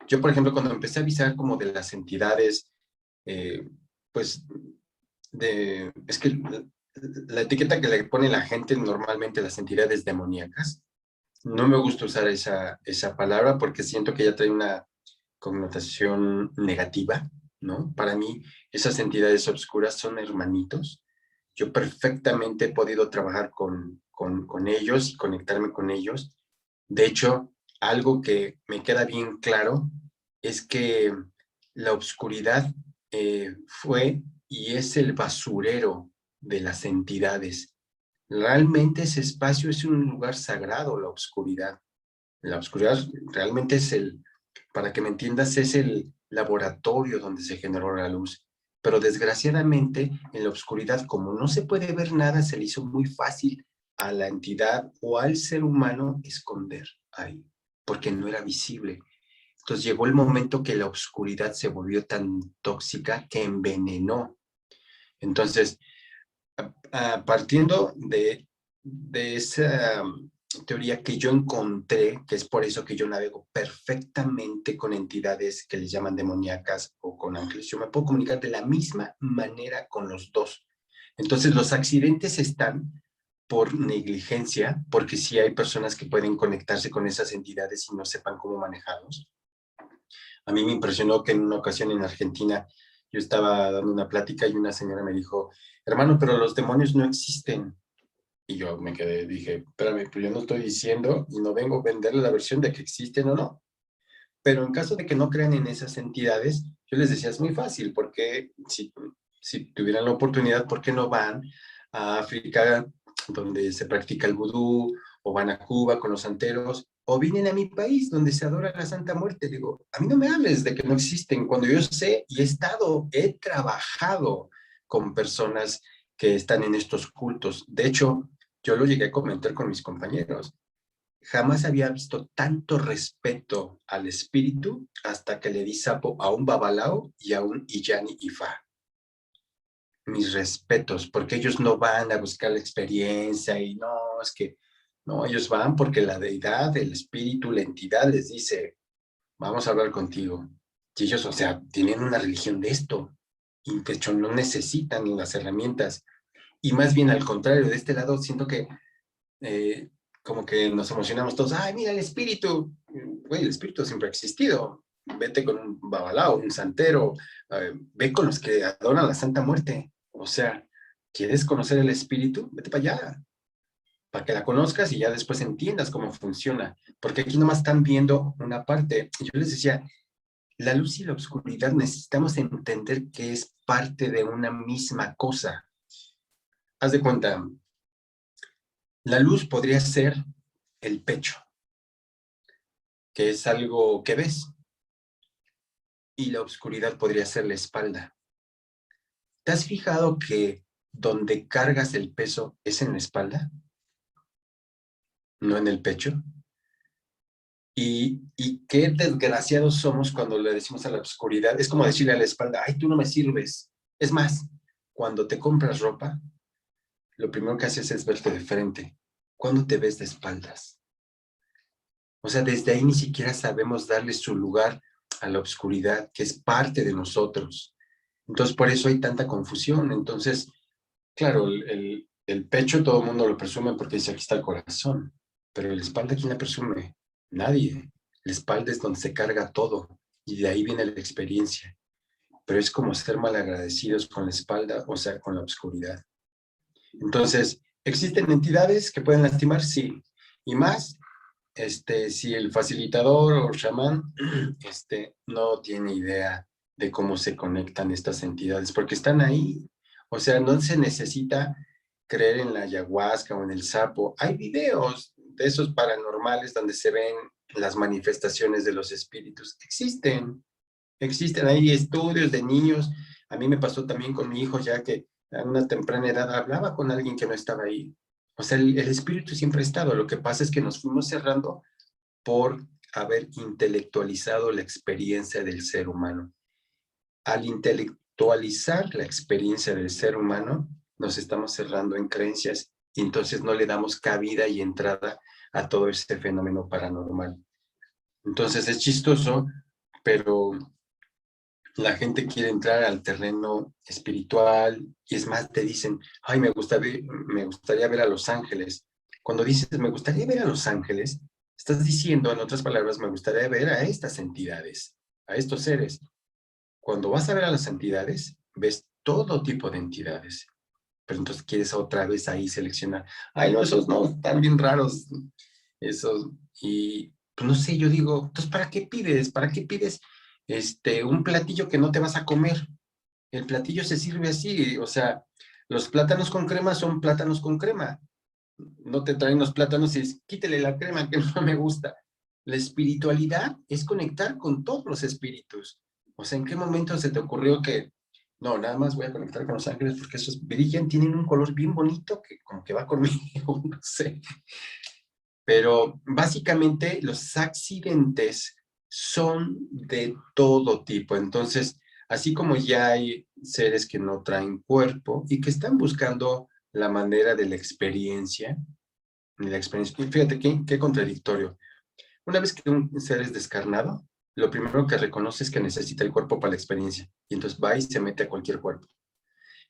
Yo, por ejemplo, cuando empecé a avisar como de las entidades, pues, es que la etiqueta que le pone la gente normalmente a las entidades demoníacas, no me gusta usar esa palabra porque siento que ya trae una connotación negativa, ¿no? Para mí, esas entidades obscuras son hermanitos. Yo perfectamente he podido trabajar con ellos y conectarme con ellos. De hecho, algo que me queda bien claro es que la oscuridad fue y es el basurero de las entidades. Realmente ese espacio es un lugar sagrado, la oscuridad. La oscuridad realmente es para que me entiendas, es el laboratorio donde se generó la luz. Pero desgraciadamente, en la oscuridad, como no se puede ver nada, se le hizo muy fácil a la entidad o al ser humano esconder ahí, porque no era visible. Entonces llegó el momento que la oscuridad se volvió tan tóxica que envenenó. Entonces, partiendo de esa teoría que yo encontré, que es por eso que yo navego perfectamente con entidades que les llaman demoníacas o con ángeles, yo me puedo comunicar de la misma manera con los dos. Entonces, los accidentes están por negligencia, porque sí hay personas que pueden conectarse con esas entidades y no sepan cómo manejarlos. A mí me impresionó que en una ocasión en Argentina yo estaba dando una plática y una señora me dijo, hermano, pero los demonios no existen. Y yo me quedé, dije, espérame, pues yo no estoy diciendo y no vengo a venderle la versión de que existen o no. Pero en caso de que no crean en esas entidades, yo les decía, es muy fácil, porque si tuvieran la oportunidad, ¿por qué no van a África, donde se practica el vudú, o van a Cuba con los santeros, o vienen a mi país, donde se adora la Santa Muerte? Digo, a mí no me hables de que no existen, cuando yo sé y he trabajado con personas que están en estos cultos. De hecho, yo lo llegué a comentar con mis compañeros. Jamás había visto tanto respeto al espíritu hasta que le di sapo a un babalao y a un Iyani Ifa. Mis respetos, porque ellos no van a buscar la experiencia y no, es que, no, ellos van porque la deidad, el espíritu, la entidad les dice, vamos a hablar contigo. Y ellos, o sea, tienen una religión de esto. Y de hecho no necesitan las herramientas. Y más bien al contrario, de este lado siento que eh, como que nos emocionamos todos, ay, mira el espíritu. Güey, el espíritu siempre ha existido. Vete con un babalao, un santero, ve con los que adoran la Santa Muerte. O sea, ¿quieres conocer el espíritu? Vete para allá, para que la conozcas y ya después entiendas cómo funciona. Porque aquí nomás están viendo una parte. Yo les decía, la luz y la oscuridad necesitamos entender que es parte de una misma cosa. Haz de cuenta, la luz podría ser el pecho, que es algo que ves, y la oscuridad podría ser la espalda. ¿Te has fijado que donde cargas el peso es en la espalda, no en el pecho? Y qué desgraciados somos cuando le decimos a la oscuridad, es como decirle a la espalda, ay, tú no me sirves. Es más, cuando te compras ropa, lo primero que haces es verte de frente. ¿Cuándo te ves de espaldas? O sea, desde ahí ni siquiera sabemos darle su lugar a la oscuridad, que es parte de nosotros. Entonces, por eso hay tanta confusión. Entonces, claro, el pecho todo el mundo lo presume porque dice, aquí está el corazón. Pero la espalda, ¿quién la presume? Nadie. La espalda es donde se carga todo. Y de ahí viene la experiencia. Pero es como ser malagradecidos con la espalda, o sea, con la oscuridad. Entonces, ¿existen entidades que pueden lastimar? Sí. Y más si el facilitador o chamán no tiene idea de cómo se conectan estas entidades, porque están ahí. O sea, no se necesita creer en la ayahuasca o en el sapo. Hay videos de esos paranormales donde se ven las manifestaciones de los espíritus. Existen ahí estudios de niños. A mí me pasó también con mi hijo, ya que a una temprana edad hablaba con alguien que no estaba ahí. O sea, el espíritu siempre ha estado. Lo que pasa es que nos fuimos cerrando por haber intelectualizado la experiencia del ser humano. Al intelectualizar la experiencia del ser humano, nos estamos cerrando en creencias y entonces no le damos cabida y entrada a todo este fenómeno paranormal. Entonces es chistoso, pero la gente quiere entrar al terreno espiritual y es más, te dicen, ay, me gustaría ver a los ángeles. Cuando dices, me gustaría ver a los ángeles, estás diciendo, en otras palabras, me gustaría ver a estas entidades, a estos seres. Cuando vas a ver a las entidades, ves todo tipo de entidades. Pero entonces quieres otra vez ahí seleccionar, ay, no, esos no, están bien raros, esos, y pues no sé, yo digo, entonces, ¿para qué pides? ¿Para qué pides un platillo que no te vas a comer? El platillo se sirve así, o sea, los plátanos con crema son plátanos con crema. No te traen los plátanos y dices, quítele la crema que no me gusta. La espiritualidad es conectar con todos los espíritus. O sea, ¿en qué momento se te ocurrió que, no, nada más voy a conectar con los ángeles porque esos brillan, tienen un color bien bonito que como que va conmigo, no sé. Pero básicamente los accidentes son de todo tipo. Entonces, así como ya hay seres que no traen cuerpo y que están buscando la manera de la experiencia. Y fíjate qué contradictorio. Una vez que un ser es descarnado, lo primero que reconoce es que necesita el cuerpo para la experiencia. Y entonces va y se mete a cualquier cuerpo.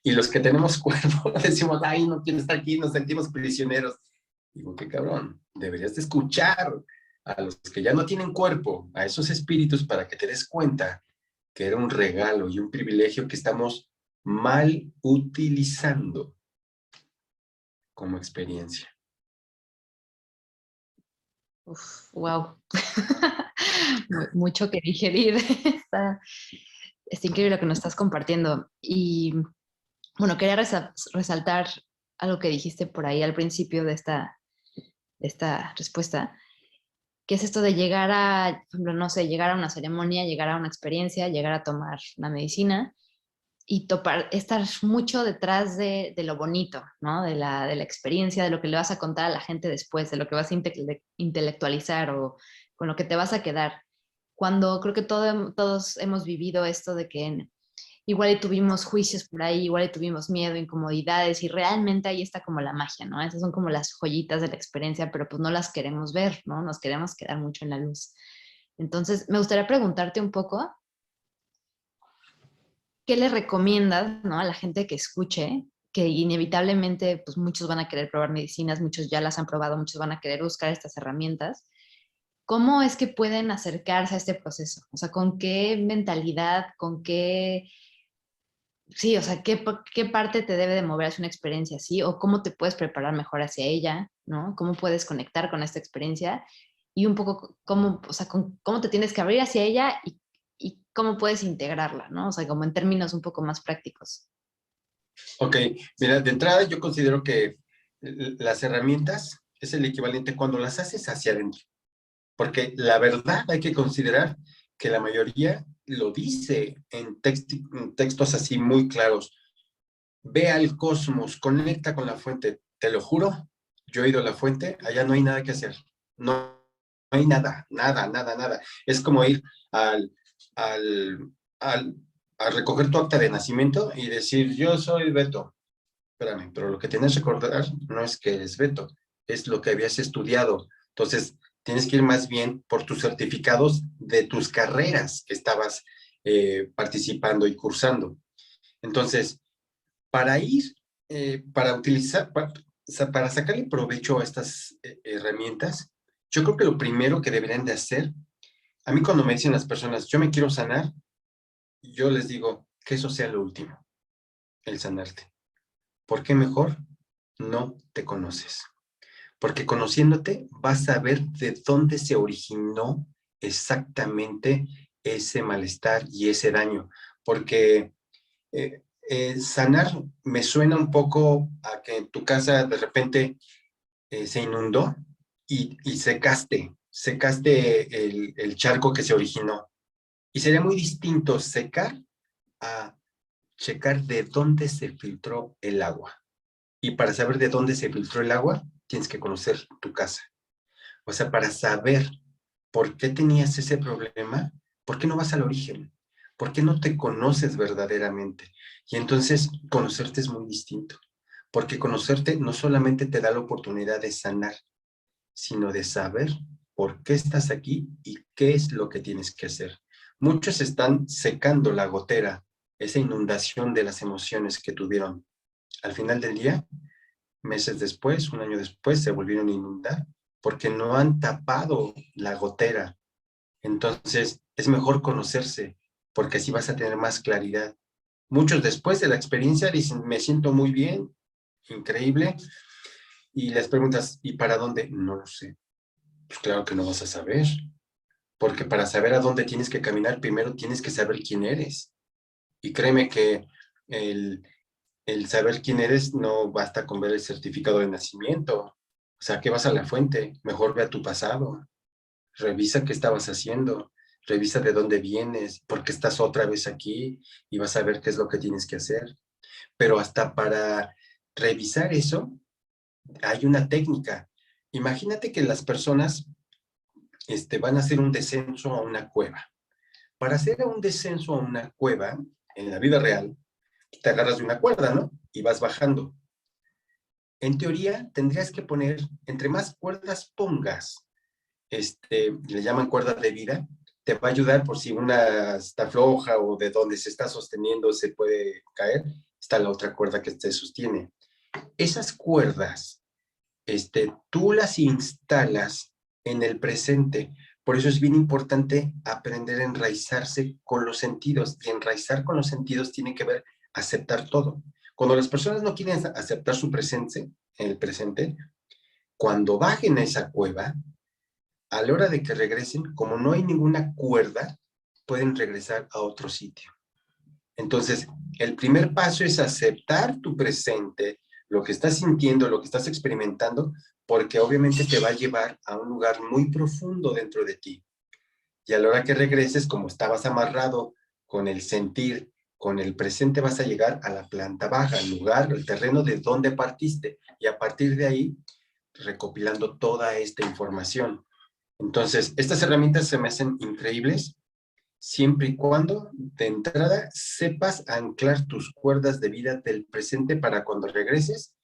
Y los que tenemos cuerpo decimos, ay, no quiero estar aquí, nos sentimos prisioneros. Digo, qué cabrón, deberías de escuchar a los que ya no tienen cuerpo, a esos espíritus, para que te des cuenta que era un regalo y un privilegio que estamos mal utilizando como experiencia. Uf, wow. Mucho que digerir. Está increíble lo que nos estás compartiendo. Y bueno, quería resaltar algo que dijiste por ahí al principio de esta respuesta, que es esto de llegar a, por ejemplo, no sé, llegar a una ceremonia, llegar a una experiencia, llegar a tomar una medicina y estar mucho detrás de lo bonito, ¿no? De la experiencia, de lo que le vas a contar a la gente después, de lo que vas a intelectualizar o con lo que te vas a quedar. Cuando creo que todos hemos vivido esto de que igual y tuvimos juicios por ahí, igual y tuvimos miedo, incomodidades, y realmente ahí está como la magia, ¿no? Esas son como las joyitas de la experiencia, pero pues no las queremos ver, ¿no? Nos queremos quedar mucho en la luz. Entonces, me gustaría preguntarte un poco, ¿qué le recomiendas, ¿no? A la gente que escuche, que inevitablemente, pues muchos van a querer probar medicinas, muchos ya las han probado, muchos van a querer buscar estas herramientas? ¿Cómo es que pueden acercarse a este proceso? O sea, ¿con qué mentalidad, con qué sí, o sea, ¿qué parte te debe de mover hacia una experiencia así? ¿O cómo te puedes preparar mejor hacia ella? ¿No? ¿Cómo puedes conectar con esta experiencia? Y un poco cómo, o sea, cómo te tienes que abrir hacia ella y cómo puedes integrarla, ¿no? O sea, como en términos un poco más prácticos. Ok, mira, de entrada yo considero que las herramientas es el equivalente cuando las haces hacia adentro. Porque la verdad hay que considerar que la mayoría lo dice en textos así muy claros. Ve al cosmos, conecta con la fuente. Te lo juro, yo he ido a la fuente, allá no hay nada que hacer. No hay nada, nada, nada, nada. Es como ir al, al, al, a recoger tu acta de nacimiento y decir, yo soy Beto. Espérame, pero lo que tienes que recordar no es que eres Beto, es lo que habías estudiado. Entonces, tienes que ir más bien por tus certificados de tus carreras que estabas participando y cursando. Entonces, para ir, para utilizar, para sacarle provecho a estas herramientas, yo creo que lo primero que deberían de hacer, a mí cuando me dicen las personas, yo me quiero sanar, yo les digo que eso sea lo último, el sanarte. ¿Por qué mejor? No te conoces. Porque conociéndote vas a ver de dónde se originó exactamente ese malestar y ese daño. Porque sanar me suena un poco a que en tu casa de repente se inundó y secaste el charco que se originó. Y sería muy distinto secar a checar de dónde se filtró el agua. Y para saber de dónde se filtró el agua, tienes que conocer tu casa. O sea, para saber por qué tenías ese problema, ¿por qué no vas al origen? ¿Por qué no te conoces verdaderamente? Y entonces conocerte es muy distinto. porque conocerte no solamente te da la oportunidad de sanar, sino de saber por qué estás aquí y qué es lo que tienes que hacer. Muchos están secando la gotera, esa inundación de las emociones que tuvieron. Al final del día, meses después, un año después, se volvieron a inundar porque no han tapado la gotera. Entonces, es mejor conocerse porque así vas a tener más claridad. Muchos después de la experiencia dicen, me siento muy bien, increíble, y les preguntas, ¿y para dónde? No lo sé. Pues claro que no vas a saber, porque para saber a dónde tienes que caminar, primero tienes que saber quién eres. Y créeme que el, el saber quién eres no basta con ver el certificado de nacimiento. O sea, que vas a la fuente, mejor ve a tu pasado, revisa qué estabas haciendo, revisa de dónde vienes, por qué estás otra vez aquí y vas a ver qué es lo que tienes que hacer. Pero hasta para revisar eso, hay una técnica. Imagínate que las personas van a hacer un descenso a una cueva. Para hacer un descenso a una cueva, en la vida real, te agarras de una cuerda, ¿no? Y vas bajando. En teoría, tendrías que poner, entre más cuerdas pongas, le llaman cuerda de vida, te va a ayudar por si una está floja o de donde se está sosteniendo se puede caer, está la otra cuerda que te sostiene. Esas cuerdas, tú las instalas en el presente. Por eso es bien importante aprender a enraizarse con los sentidos. Y enraizar con los sentidos tiene que ver aceptar todo. Cuando las personas no quieren aceptar su presente, en el presente, cuando bajen a esa cueva, a la hora de que regresen, como no hay ninguna cuerda, pueden regresar a otro sitio. Entonces, el primer paso es aceptar tu presente, lo que estás sintiendo, lo que estás experimentando, porque obviamente te va a llevar a un lugar muy profundo dentro de ti. Y a la hora que regreses, como estabas amarrado con el sentir, con el presente, vas a llegar a la planta baja, al lugar, el terreno de donde partiste. Y a partir de ahí, recopilando toda esta información. Entonces, estas herramientas se me hacen increíbles siempre y cuando de entrada sepas anclar tus cuerdas de vida del presente para cuando regreses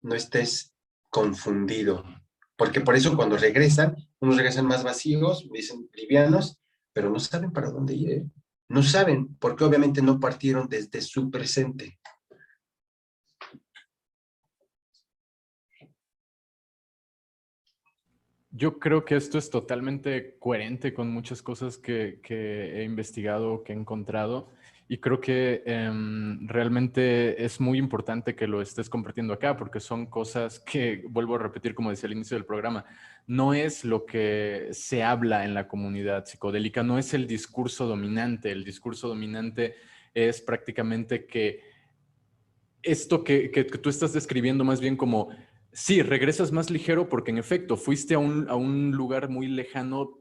no estés confundido. Porque por eso cuando regresan, unos regresan más vacíos, dicen livianos, pero no saben para dónde ir, ¿eh? No saben, porque obviamente no partieron desde su presente. Yo creo que esto es totalmente coherente con muchas cosas que he investigado, que he encontrado, y creo que realmente es muy importante que lo estés compartiendo acá, porque son cosas que, vuelvo a repetir, como decía al inicio del programa, no es lo que se habla en la comunidad psicodélica, no es el discurso dominante. El discurso dominante es prácticamente que esto que tú estás describiendo más bien como, sí, regresas más ligero porque en efecto fuiste a un lugar muy lejano,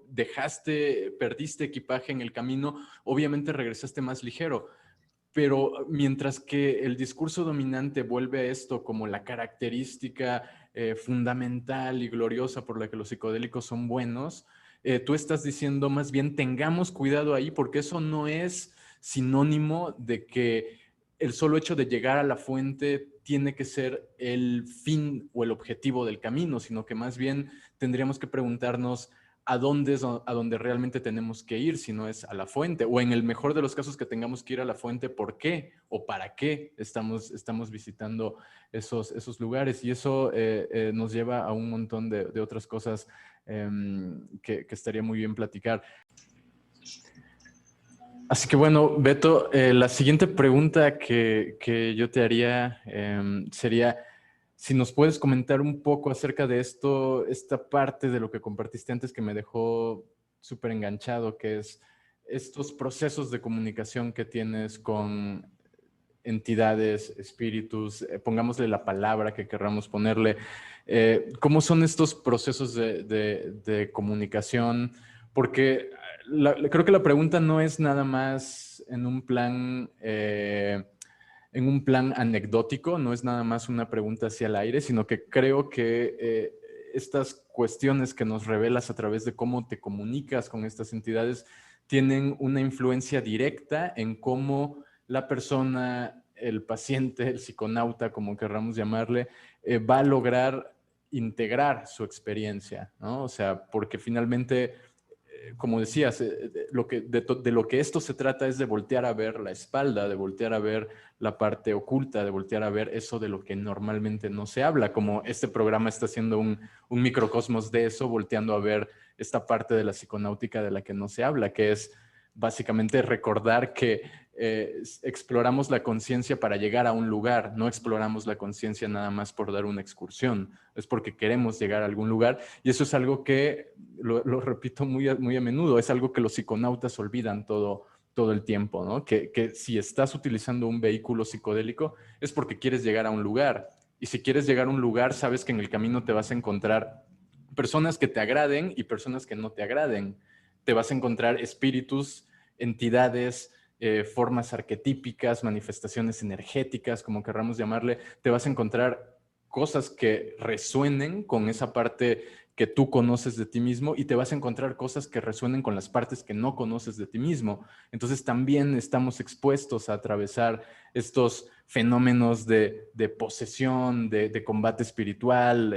perdiste equipaje en el camino, obviamente regresaste más ligero. Pero mientras que el discurso dominante vuelve a esto como la característica fundamental y gloriosa por la que los psicodélicos son buenos, tú estás diciendo más bien tengamos cuidado ahí porque eso no es sinónimo de que el solo hecho de llegar a la fuente tiene que ser el fin o el objetivo del camino, sino que más bien tendríamos que preguntarnos a dónde es a donde realmente tenemos que ir, si no es a la fuente, o en el mejor de los casos que tengamos que ir a la fuente, ¿por qué o para qué estamos visitando esos lugares? Y eso nos lleva a un montón de otras cosas que estaría muy bien platicar. Así que bueno, Beto, la siguiente pregunta que yo te haría sería si nos puedes comentar un poco acerca de esto, esta parte de lo que compartiste antes que me dejó súper enganchado, que es estos procesos de comunicación que tienes con entidades, espíritus, pongámosle la palabra que querramos ponerle. ¿Cómo son estos procesos de comunicación? Porque creo que la pregunta no es nada más en un plan anecdótico, no es nada más una pregunta hacia el aire, sino que creo que estas cuestiones que nos revelas a través de cómo te comunicas con estas entidades tienen una influencia directa en cómo la persona el paciente, el psiconauta, como querramos llamarle, va a lograr integrar su experiencia, ¿no? O sea, porque finalmente, como decías, de lo que esto se trata es de voltear a ver la espalda, de voltear a ver la parte oculta, de voltear a ver eso de lo que normalmente no se habla, como este programa está haciendo un microcosmos de eso, volteando a ver esta parte de la psiconáutica de la que no se habla, que es básicamente recordar que exploramos la conciencia para llegar a un lugar, no exploramos la conciencia nada más por dar una excursión, es porque queremos llegar a algún lugar, y eso es algo que, lo repito muy a menudo, es algo que los psiconautas olvidan todo el tiempo, ¿no? Que si estás utilizando un vehículo psicodélico es porque quieres llegar a un lugar, y si quieres llegar a un lugar, sabes que en el camino te vas a encontrar personas que te agraden y personas que no te agraden. Te vas a encontrar espíritus, entidades, formas arquetípicas, manifestaciones energéticas, como querramos llamarle. Te vas a encontrar cosas que resuenen con esa parte que tú conoces de ti mismo, y te vas a encontrar cosas que resuenen con las partes que no conoces de ti mismo. Entonces también estamos expuestos a atravesar estos fenómenos de posesión, de combate espiritual,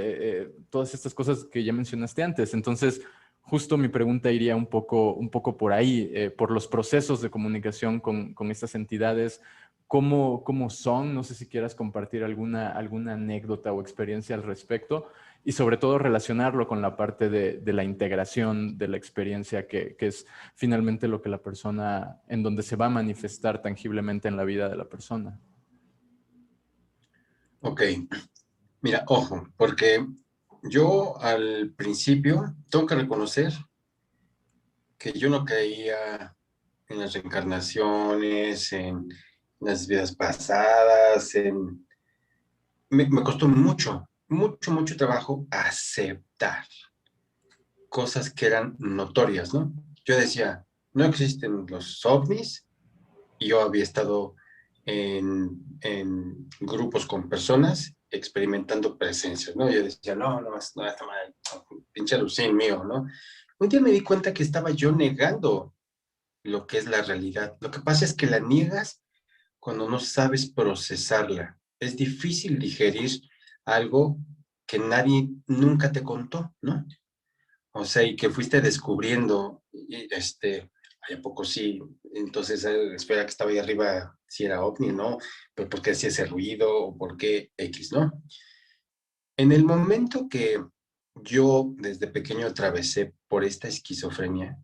todas estas cosas que ya mencionaste antes. Entonces, justo mi pregunta iría un poco por ahí, por los procesos de comunicación con estas entidades. ¿Cómo son? No sé si quieras compartir alguna anécdota o experiencia al respecto, y sobre todo relacionarlo con la parte de la integración de la experiencia, que es finalmente lo que la persona, en donde se va a manifestar tangiblemente en la vida de la persona. Ok, mira, ojo, porque yo al principio tengo que reconocer que yo no creía en las reencarnaciones, en las vidas pasadas, me costó mucho trabajo aceptar cosas que eran notorias, ¿no? Yo decía, no existen los ovnis, y yo había estado en grupos con personas experimentando presencias, ¿no? Yo decía, no, está mal, pinche alucín mío, ¿no? Un día me di cuenta que estaba yo negando lo que es la realidad. Lo que pasa es que la niegas cuando no sabes procesarla. Es difícil digerir algo que nadie nunca te contó, ¿no? O sea, y que fuiste descubriendo, y ¿a poco sí? Entonces, espera que estaba ahí arriba, si era ovni, ¿no? Pero ¿por qué hacía ese ruido? ¿O por qué X, no? En el momento que yo desde pequeño atravesé por esta esquizofrenia,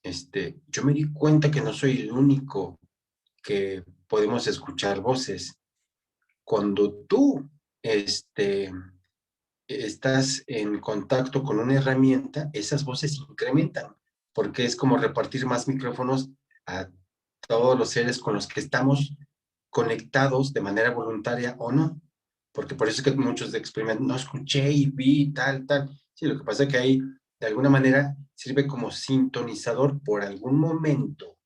yo me di cuenta que no soy el único que podemos escuchar voces. Cuando tú, estás en contacto con una herramienta, esas voces incrementan, porque es como repartir más micrófonos a todos los seres con los que estamos conectados de manera voluntaria o no. Porque por eso es que muchos experimentan, no escuché y vi tal. Sí, lo que pasa es que ahí, de alguna manera, sirve como sintonizador por algún momento.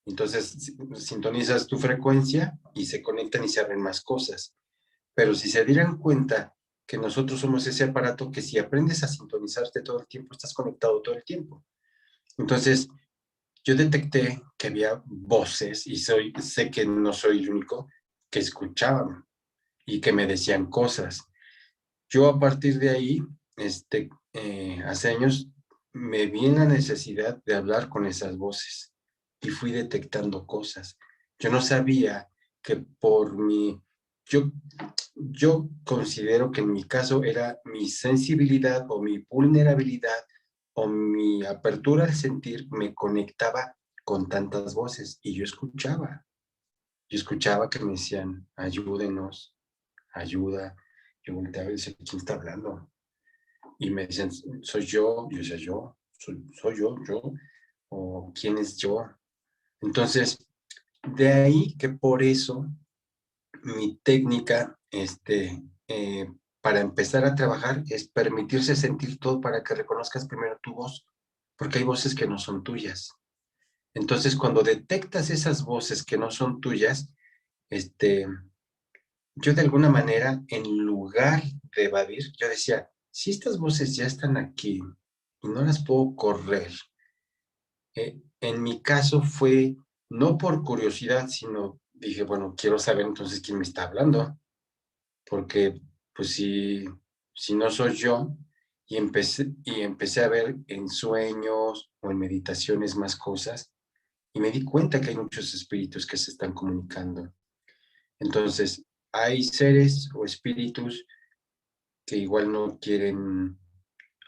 Entonces, sintonizas tu frecuencia y se conectan y se abren más cosas. Pero si se dieran cuenta que nosotros somos ese aparato que si aprendes a sintonizarte todo el tiempo, estás conectado todo el tiempo. Entonces, yo detecté que había voces, y sé que no soy el único, que escuchaban y que me decían cosas. Yo a partir de ahí, hace años, me vi en la necesidad de hablar con esas voces y fui detectando cosas. Yo no sabía que yo, yo considero que en mi caso era mi sensibilidad o mi vulnerabilidad o mi apertura al sentir me conectaba con tantas voces, y yo escuchaba que me decían, ayúdenos, ayuda. Yo volteaba y decía, ¿quién está hablando? Y me decían, soy yo. Yo decía, soy yo, o ¿quién es yo? Entonces, de ahí que por eso mi técnica, para empezar a trabajar, es permitirse sentir todo para que reconozcas primero tu voz, porque hay voces que no son tuyas. Entonces, cuando detectas esas voces que no son tuyas, yo de alguna manera, en lugar de evadir, yo decía, si estas voces ya están aquí y no las puedo correr, en mi caso fue no por curiosidad, sino dije, bueno, quiero saber entonces quién me está hablando, porque pues si no soy yo, y empecé a ver en sueños o en meditaciones más cosas, y me di cuenta que hay muchos espíritus que se están comunicando. Entonces, hay seres o espíritus que igual no quieren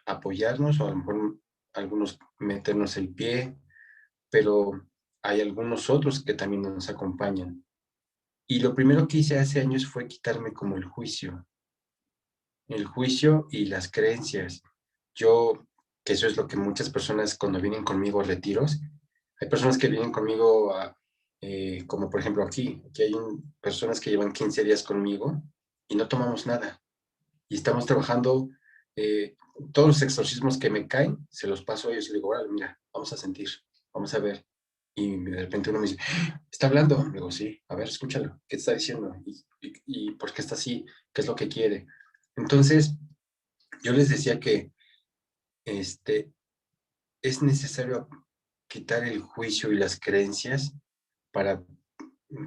apoyarnos, o a lo mejor algunos meternos el pie, pero hay algunos otros que también nos acompañan. Y lo primero que hice hace años fue quitarme como el juicio y las creencias. Yo, que eso es lo que muchas personas cuando vienen conmigo a retiros, hay personas que vienen conmigo como por ejemplo aquí hay personas que llevan 15 días conmigo y no tomamos nada. Y estamos trabajando, eh, todos los exorcismos que me caen, se los paso a ellos y les digo, órale, mira, vamos a sentir, vamos a ver. Y de repente uno me dice, ¿está hablando? Le digo, sí, a ver, escúchalo, ¿qué te está diciendo? ¿Y por qué está así? ¿Qué es lo que quiere? Entonces, yo les decía que este, es necesario quitar el juicio y las creencias para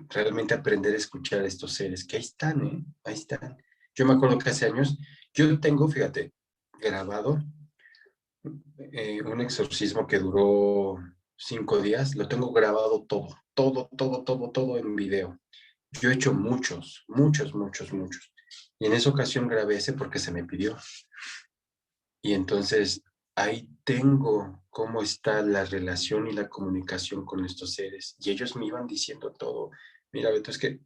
realmente aprender a escuchar a estos seres, que ahí están, ¿eh? Ahí están. Yo me acuerdo que hace años, yo tengo, fíjate, grabado un exorcismo que duró 5 días, lo tengo grabado todo en video. Yo he hecho muchos, muchos, muchos, muchos. Y en esa ocasión grabé ese porque se me pidió. Y entonces ahí tengo cómo está la relación y la comunicación con estos seres. Y ellos me iban diciendo todo. Mira, Beto, es que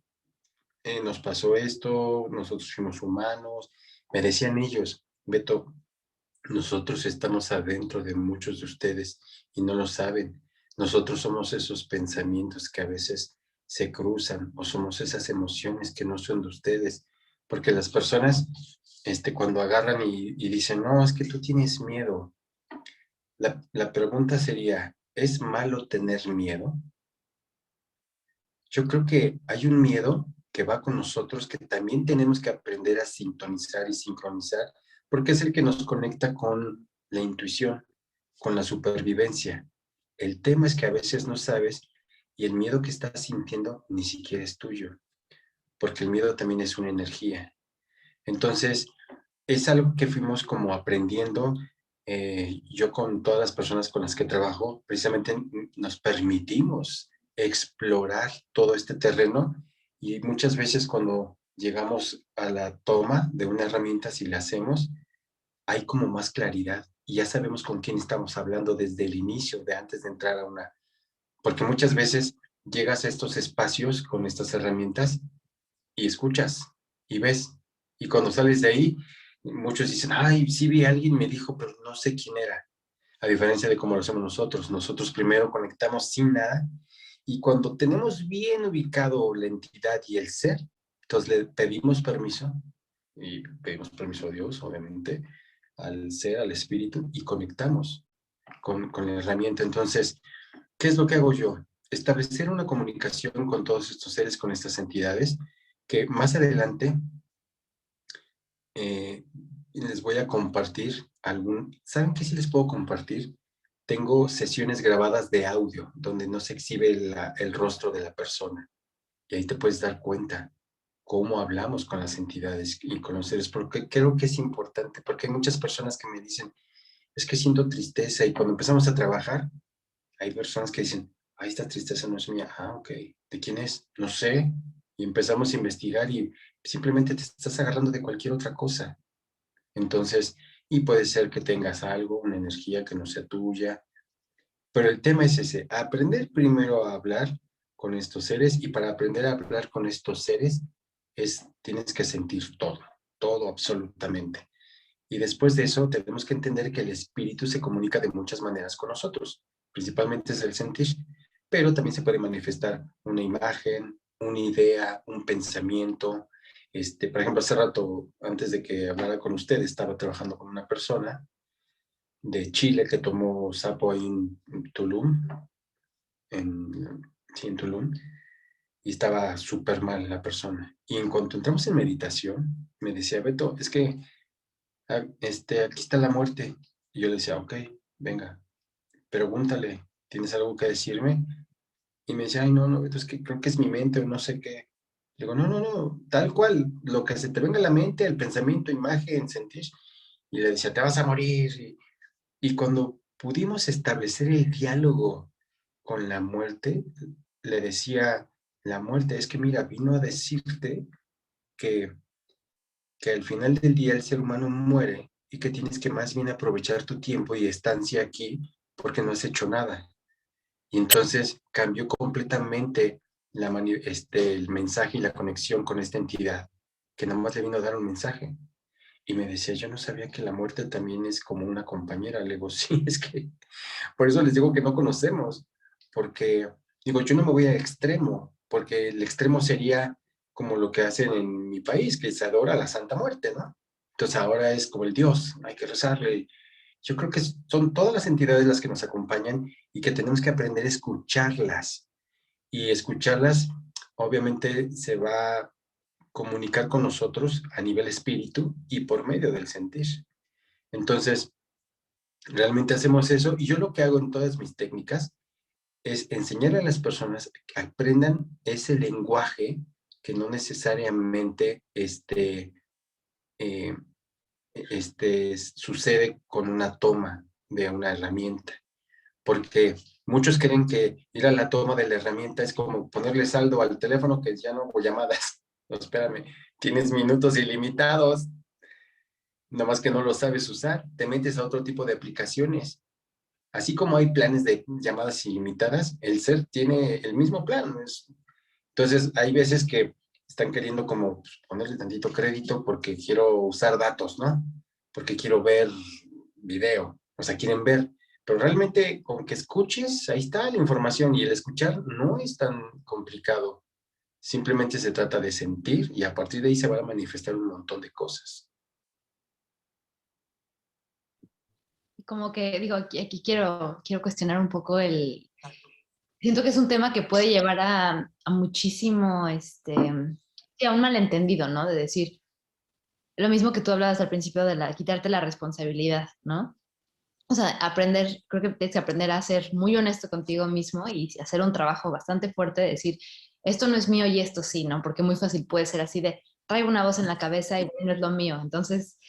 nos pasó esto, nosotros fuimos humanos. Me decían ellos, Beto, nosotros estamos adentro de muchos de ustedes y no lo saben. Nosotros somos esos pensamientos que a veces se cruzan, o somos esas emociones que no son de ustedes. Porque las personas, cuando agarran y dicen, no, es que tú tienes miedo. La pregunta sería, ¿es malo tener miedo? Yo creo que hay un miedo que va con nosotros, que también tenemos que aprender a sintonizar y sincronizar, porque es el que nos conecta con la intuición, con la supervivencia. El tema es que a veces no sabes, y el miedo que estás sintiendo ni siquiera es tuyo, porque el miedo también es una energía. Entonces, es algo que fuimos como aprendiendo. Yo con todas las personas con las que trabajo, precisamente nos permitimos explorar todo este terreno, y muchas veces cuando llegamos a la toma de una herramienta, si la hacemos, hay como más claridad y ya sabemos con quién estamos hablando desde el inicio, de antes de entrar a una, porque muchas veces llegas a estos espacios con estas herramientas y escuchas y ves. Y cuando sales de ahí, muchos dicen, ay, sí vi a alguien, me dijo, pero no sé quién era. A diferencia de cómo lo hacemos nosotros. Nosotros primero conectamos sin nada, y cuando tenemos bien ubicado la entidad y el ser, entonces le pedimos permiso, y pedimos permiso a Dios, obviamente, al ser, al espíritu, y conectamos con la herramienta. Entonces, ¿qué es lo que hago yo? Establecer una comunicación con todos estos seres, con estas entidades, que más adelante eh, les voy a compartir ¿Saben qué sí les puedo compartir? Tengo sesiones grabadas de audio donde no se exhibe el rostro de la persona, y ahí te puedes dar cuenta cómo hablamos con las entidades y con los seres, porque creo que es importante, porque hay muchas personas que me dicen, es que siento tristeza, y cuando empezamos a trabajar, hay personas que dicen, ay, esta tristeza no es mía. Ah, ok. ¿De quién es? No sé. Y empezamos a investigar y simplemente te estás agarrando de cualquier otra cosa. Entonces, y puede ser que tengas algo, una energía que no sea tuya. Pero el tema es ese, aprender primero a hablar con estos seres, y para aprender a hablar con estos seres tienes que sentir todo, todo absolutamente. Y después de eso, tenemos que entender que el espíritu se comunica de muchas maneras con nosotros. Principalmente es el sentir, pero también se puede manifestar una imagen, una idea, un pensamiento. Por ejemplo, hace rato, antes de que hablara con usted, estaba trabajando con una persona de Chile que tomó sapo ahí en Tulum, sí, en Tulum, y estaba súper mal la persona. Y en cuanto entramos en meditación, me decía, Beto, es que aquí está la muerte. Y yo le decía, ok, venga, pregúntale, ¿tienes algo que decirme? Y me decía, ay, no, no, es que creo que es mi mente o no sé qué. Digo, no, no, no, tal cual, lo que se te venga a la mente, el pensamiento, imagen, sentir. Y le decía, te vas a morir. Y cuando pudimos establecer el diálogo con la muerte, le decía, la muerte es que, mira, vino a decirte que, que al final del día el ser humano muere y que tienes que más bien aprovechar tu tiempo y estancia aquí porque no has hecho nada. Y entonces cambió completamente el mensaje y la conexión con esta entidad, que nada más le vino a dar un mensaje. Y me decía, yo no sabía que la muerte también es como una compañera. Le digo, sí, es que por eso les digo que no conocemos, porque digo, yo no me voy al extremo, porque el extremo sería como lo que hacen en mi país, que se adora a la Santa Muerte, ¿no? Entonces ahora es como el Dios, hay que rezarle. Yo creo que son todas las entidades las que nos acompañan y que tenemos que aprender a escucharlas. Y escucharlas, obviamente, se va a comunicar con nosotros a nivel espíritu y por medio del sentir. Entonces, realmente hacemos eso y yo lo que hago en todas mis técnicas es enseñar a las personas que aprendan ese lenguaje que no necesariamente eh, sucede con una toma de una herramienta, porque muchos creen que ir a la toma de la herramienta es como ponerle saldo al teléfono que ya no hago llamadas. No, espérame, tienes minutos ilimitados, nomás que no lo sabes usar, te metes a otro tipo de aplicaciones. Así como hay planes de llamadas ilimitadas, el ser tiene el mismo plan. Entonces, hay veces que están queriendo como pues, ponerle tantito crédito porque quiero usar datos, ¿no? Porque quiero ver video, o sea, quieren ver. Pero realmente con que escuches, ahí está la información y el escuchar no es tan complicado. Simplemente se trata de sentir y a partir de ahí se van a manifestar un montón de cosas. Como que digo, aquí quiero cuestionar un poco siento que es un tema que puede llevar a muchísimo, sí, a un malentendido, ¿no? De decir, lo mismo que tú hablabas al principio de quitarte la responsabilidad, ¿no? O sea, creo que tienes que aprender a ser muy honesto contigo mismo y hacer un trabajo bastante fuerte de decir, esto no es mío y esto sí, ¿no? Porque muy fácil puede ser así de, traigo una voz en la cabeza y no es lo mío. Entonces,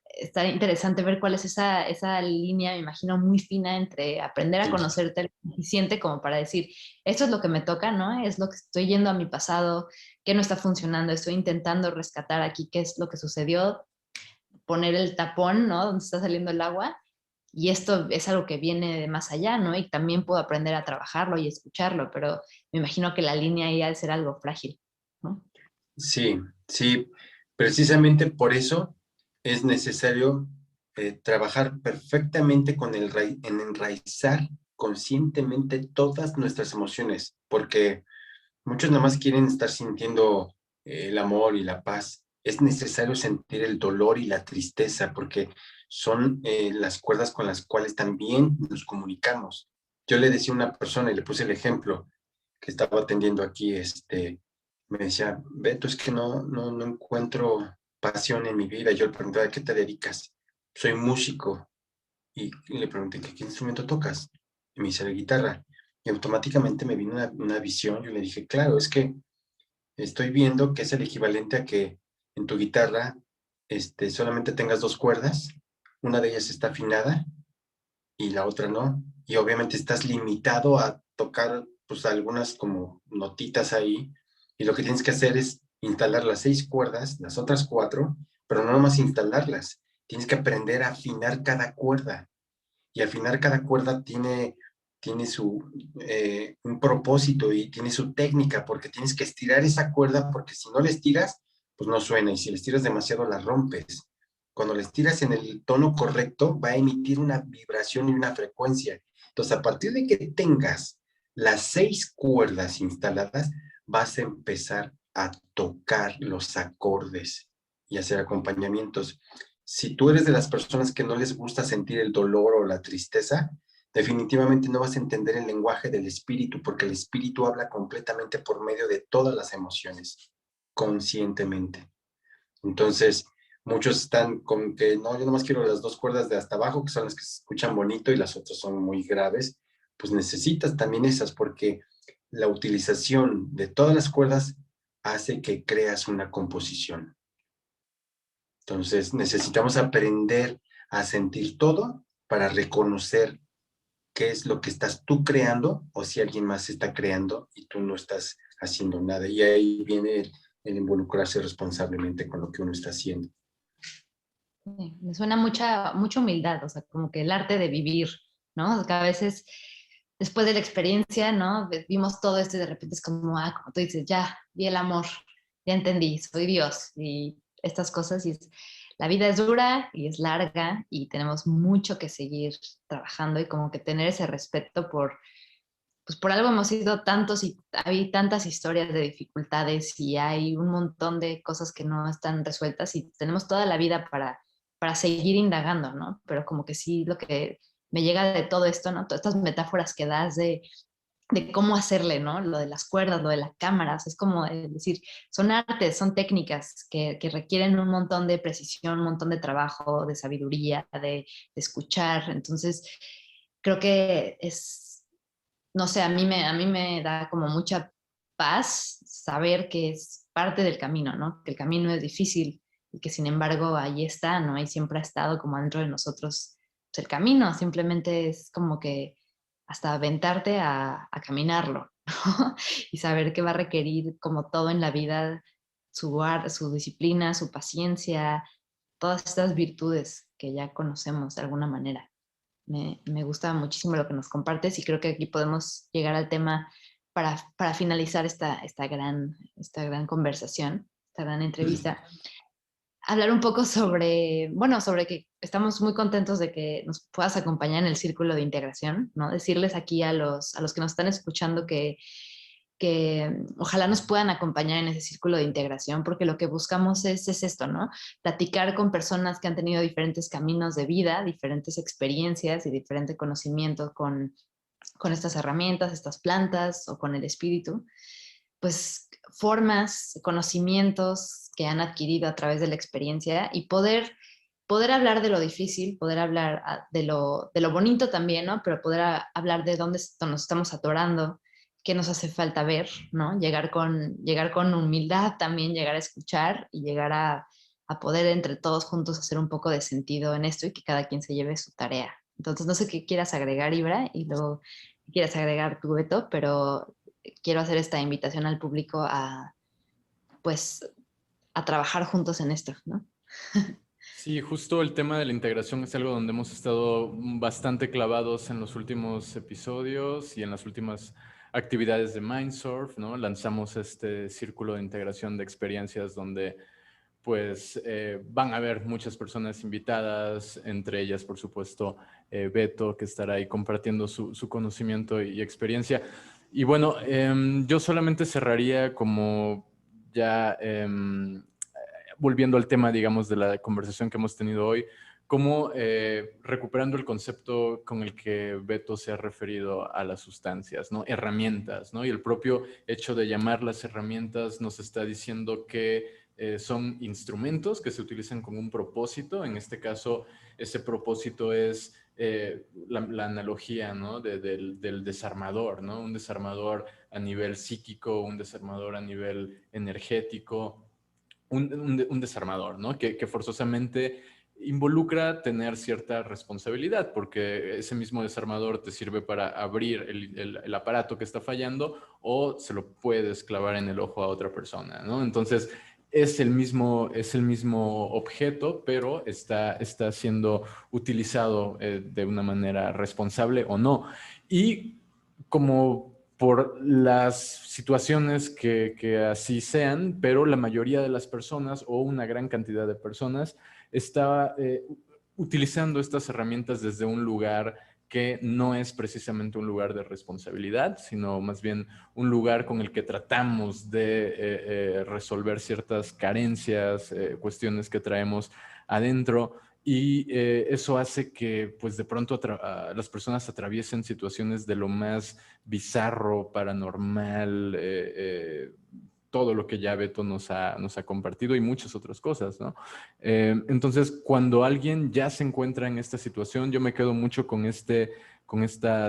está interesante ver cuál es esa línea, me imagino, muy fina entre aprender a Sí, conocerte lo suficiente como para decir, esto es lo que me toca, ¿no? Es lo que estoy yendo a mi pasado, qué no está funcionando, estoy intentando rescatar aquí qué es lo que sucedió, poner el tapón, ¿no? Donde está saliendo el agua. Y esto es algo que viene de más allá, ¿no? Y también puedo aprender a trabajarlo y escucharlo, pero me imagino que la línea ahí ha de ser algo frágil, ¿no? sí, sí. Precisamente por eso es necesario trabajar perfectamente en enraizar conscientemente todas nuestras emociones, porque muchos nada más quieren estar sintiendo el amor y la paz. Es necesario sentir el dolor y la tristeza, porque son las cuerdas con las cuales también nos comunicamos. Yo le decía a una persona y le puse el ejemplo que estaba atendiendo aquí, me decía, Beto, es que no encuentro pasión en mi vida. Yo le preguntaba, ¿a qué te dedicas? Soy músico. Y le pregunté, ¿qué instrumento tocas? Y me dice, la guitarra. Y automáticamente me vino una visión. Yo le dije, claro, es que estoy viendo que es el equivalente a que en tu guitarra solamente tengas dos cuerdas. Una de ellas está afinada y la otra no. Y obviamente estás limitado a tocar pues algunas como notitas ahí. Y lo que tienes que hacer es instalar las 6 cuerdas, las otras 4, pero no nomás instalarlas. Tienes que aprender a afinar cada cuerda y afinar cada cuerda tiene un propósito y tiene su técnica, porque tienes que estirar esa cuerda, porque si no la estiras, pues no suena, y si la estiras demasiado, la rompes. Cuando la estiras en el tono correcto, va a emitir una vibración y una frecuencia. Entonces, a partir de que tengas las 6 cuerdas instaladas, vas a empezar a tocar los acordes y hacer acompañamientos. Si tú eres de las personas que no les gusta sentir el dolor o la tristeza, definitivamente no vas a entender el lenguaje del espíritu, porque el espíritu habla completamente por medio de todas las emociones, conscientemente. Entonces, muchos están con que no, yo nomás quiero las 2 cuerdas de hasta abajo, que son las que se escuchan bonito y las otras son muy graves. Pues necesitas también esas, porque la utilización de todas las cuerdas hace que creas una composición. Entonces necesitamos aprender a sentir todo para reconocer qué es lo que estás tú creando o si alguien más está creando y tú no estás haciendo nada. Y ahí viene el involucrarse responsablemente con lo que uno está haciendo. Sí, me suena mucha humildad, o sea, como que el arte de vivir, ¿no? O sea, a veces después de la experiencia, ¿no? Vimos todo esto y de repente es como, como tú dices, ya, vi el amor, ya entendí, soy Dios y estas cosas. La vida es dura y es larga y tenemos mucho que seguir trabajando y como que tener ese respeto pues por algo hemos sido tantos y hay tantas historias de dificultades y hay un montón de cosas que no están resueltas y tenemos toda la vida para seguir indagando, ¿no? Pero como que sí, lo que me llega de todo esto, ¿no? Todas estas metáforas que das de cómo hacerle, ¿no? Lo de las cuerdas, lo de las cámaras, es como decir, son artes, son técnicas que requieren un montón de precisión, un montón de trabajo, de sabiduría, de escuchar. Entonces, creo que no sé, a mí me da como mucha paz saber que es parte del camino, ¿no? Que el camino es difícil y que sin embargo ahí está, ¿no? Y siempre ha estado como dentro de nosotros pues, el camino, simplemente es como que hasta aventarte a caminarlo, ¿no? Y saber que va a requerir como todo en la vida, su disciplina, su paciencia, todas estas virtudes que ya conocemos de alguna manera. Me gusta muchísimo lo que nos compartes y creo que aquí podemos llegar al tema para finalizar esta gran conversación, esta gran entrevista. Hablar un poco sobre, bueno, sobre que estamos muy contentos de que nos puedas acompañar en el círculo de integración, ¿no? Decirles aquí a los que nos están escuchando que ojalá nos puedan acompañar en ese círculo de integración, porque lo que buscamos es esto, ¿no? Platicar con personas que han tenido diferentes caminos de vida, diferentes experiencias y diferente conocimiento con estas herramientas, estas plantas o con el espíritu, pues formas, conocimientos que han adquirido a través de la experiencia y poder hablar de lo difícil, poder hablar de lo bonito también, ¿no? Pero poder hablar de dónde nos estamos atorando, qué nos hace falta ver, ¿no? Llegar con humildad también, llegar a escuchar y llegar a poder entre todos juntos hacer un poco de sentido en esto y que cada quien se lleve su tarea. Entonces, no sé qué quieras agregar, Ibra, y luego qué quieras agregar tú, Beto, pero quiero hacer esta invitación al público pues, a trabajar juntos en esto, ¿no? Sí, justo el tema de la integración es algo donde hemos estado bastante clavados en los últimos episodios y en las últimas actividades de Mindsurf, ¿no? Lanzamos este círculo de integración de experiencias donde pues van a haber muchas personas invitadas, entre ellas, por supuesto, Beto, que estará ahí compartiendo su conocimiento y experiencia. Y bueno, yo solamente cerraría como ya volviendo al tema, digamos, de la conversación que hemos tenido hoy, como recuperando el concepto con el que Beto se ha referido a las sustancias, ¿no? Herramientas, ¿no? Y el propio hecho de llamar las herramientas nos está diciendo que son instrumentos que se utilizan con un propósito. En este caso, ese propósito es la analogía, ¿no? Del desarmador, ¿no? Un desarmador a nivel psíquico, un desarmador a nivel energético, un desarmador, ¿no? Que forzosamente involucra tener cierta responsabilidad, porque ese mismo desarmador te sirve para abrir el aparato que está fallando o se lo puedes clavar en el ojo a otra persona, ¿no? Entonces, es el mismo objeto, pero está siendo utilizado de una manera responsable o no. Y como por las situaciones que así sean, pero la mayoría de las personas o una gran cantidad de personas está utilizando estas herramientas desde un lugar que no es precisamente un lugar de responsabilidad, sino más bien un lugar con el que tratamos de resolver ciertas carencias, cuestiones que traemos adentro. Y eso hace que, pues, de pronto las personas atraviesen situaciones de lo más bizarro, paranormal, todo lo que ya Beto nos ha compartido y muchas otras cosas, ¿no? Entonces, cuando alguien ya se encuentra en esta situación, yo me quedo mucho con esta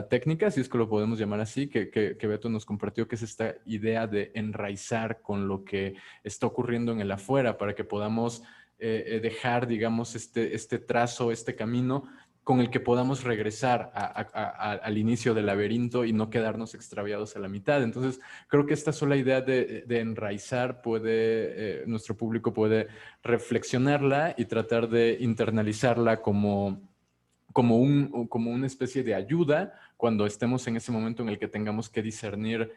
técnica, si es que lo podemos llamar así, que Beto nos compartió, que es esta idea de enraizar con lo que está ocurriendo en el afuera para que podamos dejar, digamos, este trazo, este camino con el que podamos regresar al inicio del laberinto y no quedarnos extraviados a la mitad. Entonces, creo que esta sola idea de enraizar nuestro público puede reflexionarla y tratar de internalizarla como una especie de ayuda cuando estemos en ese momento en el que tengamos que discernir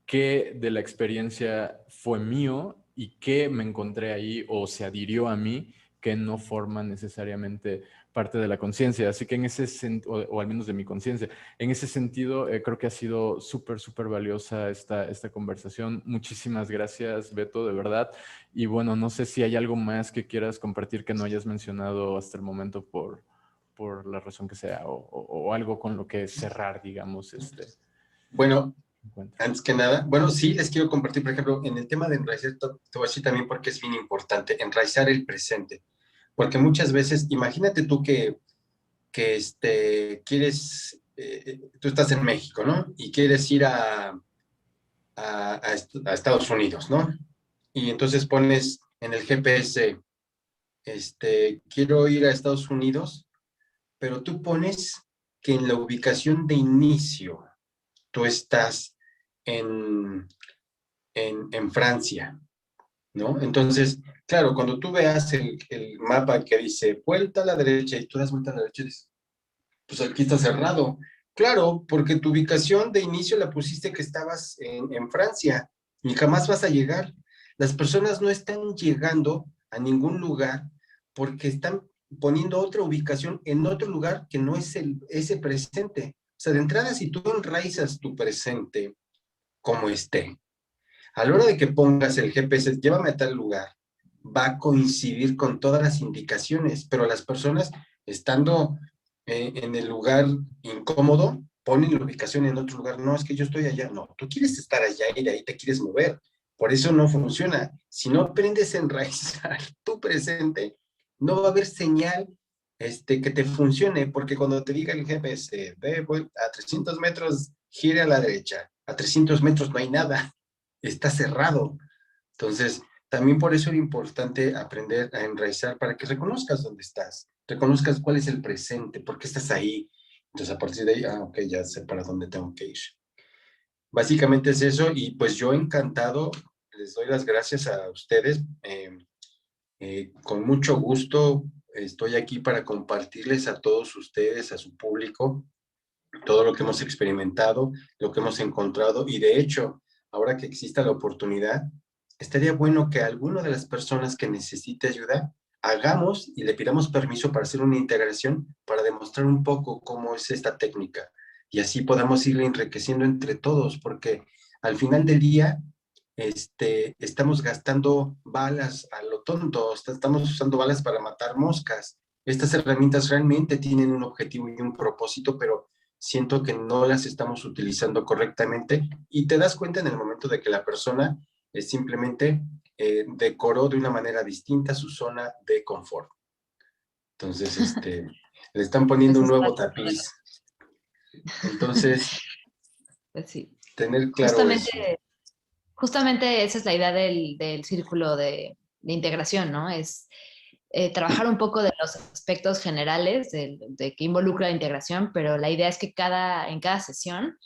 qué de la experiencia fue mío y qué me encontré ahí o se adhirió a mí, que no forma necesariamente parte de la conciencia. Así que en ese sentido, o al menos de mi conciencia, en ese sentido, creo que ha sido súper, súper valiosa esta conversación. Muchísimas gracias, Beto, de verdad. Y bueno, no sé si hay algo más que quieras compartir que no hayas mencionado hasta el momento por la razón que sea, o algo con lo que cerrar, digamos, Bueno, encuentro. antes que nada, bueno, sí les quiero compartir, por ejemplo, en el tema de enraizar, te voy a decir también porque es bien importante, enraizar el presente. Porque muchas veces, imagínate tú que quieres, tú estás en México, ¿no? Y quieres ir a Estados Unidos, ¿no? Y entonces pones en el GPS, quiero ir a Estados Unidos, pero tú pones que en la ubicación de inicio tú estás en, en Francia, ¿no? Entonces, claro, cuando tú veas el mapa que dice vuelta a la derecha y tú das vuelta a la derecha y dices, pues aquí está cerrado. Claro, porque tu ubicación de inicio la pusiste que estabas en Francia y jamás vas a llegar. Las personas no están llegando a ningún lugar porque están poniendo otra ubicación en otro lugar que no es ese presente. O sea, de entrada, si tú enraizas tu presente como esté, a la hora de que pongas el GPS, llévame a tal lugar, va a coincidir con todas las indicaciones, pero las personas estando en el lugar incómodo, ponen la ubicación en otro lugar. No, es que yo estoy allá. No, tú quieres estar allá y de ahí te quieres mover. Por eso no funciona. Si no aprendes a enraizar tu presente, no va a haber señal que te funcione, porque cuando te diga el GPS, ve a 300 metros, gire a la derecha. A 300 metros no hay nada, está cerrado. Entonces, también por eso es importante aprender a enraizar para que reconozcas dónde estás, reconozcas cuál es el presente, por qué estás ahí. Entonces, a partir de ahí, ok, ya sé para dónde tengo que ir. Básicamente es eso y pues yo encantado, les doy las gracias a ustedes. Con mucho gusto estoy aquí para compartirles a todos ustedes, a su público, todo lo que hemos experimentado, lo que hemos encontrado y de hecho, ahora que exista la oportunidad, estaría bueno que alguna de las personas que necesite ayuda hagamos y le pidamos permiso para hacer una integración para demostrar un poco cómo es esta técnica y así podamos irle enriqueciendo entre todos porque al final del día estamos gastando balas a lo tonto, estamos usando balas para matar moscas. Estas herramientas realmente tienen un objetivo y un propósito, pero siento que no las estamos utilizando correctamente y te das cuenta en el momento de que la persona simplemente decoró de una manera distinta su zona de confort. Entonces, le están poniendo Eso un nuevo está tapiz. Entonces, pues sí. tener claro Justamente, eso. justamente esa es la idea del círculo de integración, ¿no? Es trabajar un poco de los aspectos generales de que involucra la integración, pero la idea es que en cada sesión,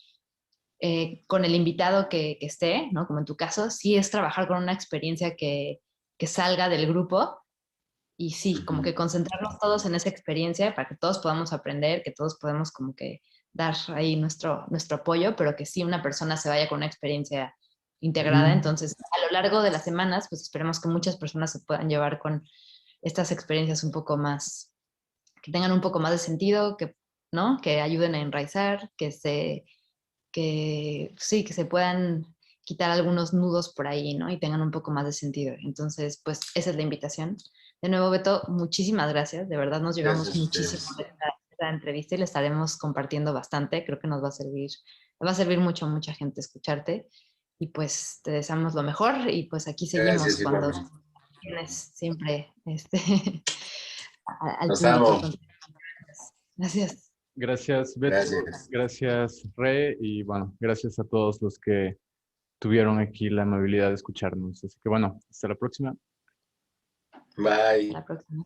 con el invitado que esté, ¿no? Como en tu caso, sí es trabajar con una experiencia que salga del grupo y sí, como que concentrarnos todos en esa experiencia para que todos podamos aprender, que todos podamos como que dar ahí nuestro apoyo, pero que sí una persona se vaya con una experiencia integrada. Entonces, a lo largo de las semanas, pues esperemos que muchas personas se puedan llevar con estas experiencias un poco más, que tengan un poco más de sentido, ¿no? Que ayuden a enraizar, sí, que se puedan quitar algunos nudos por ahí, ¿no? Y tengan un poco más de sentido. Entonces, pues esa es la invitación. De nuevo, Beto, muchísimas gracias. De verdad nos llevamos Gracias a muchísimo ustedes. de esta entrevista y le estaremos compartiendo bastante. Creo que va a servir mucho a mucha gente escucharte. Y pues te deseamos lo mejor y pues aquí seguimos Gracias, cuando igualmente. tienes siempre al Los público. amo. Gracias. Gracias, Beto. Gracias. Gracias, Re. Y bueno, gracias a todos los que tuvieron aquí la amabilidad de escucharnos. Así que bueno, hasta la próxima. Hasta Bye. la próxima.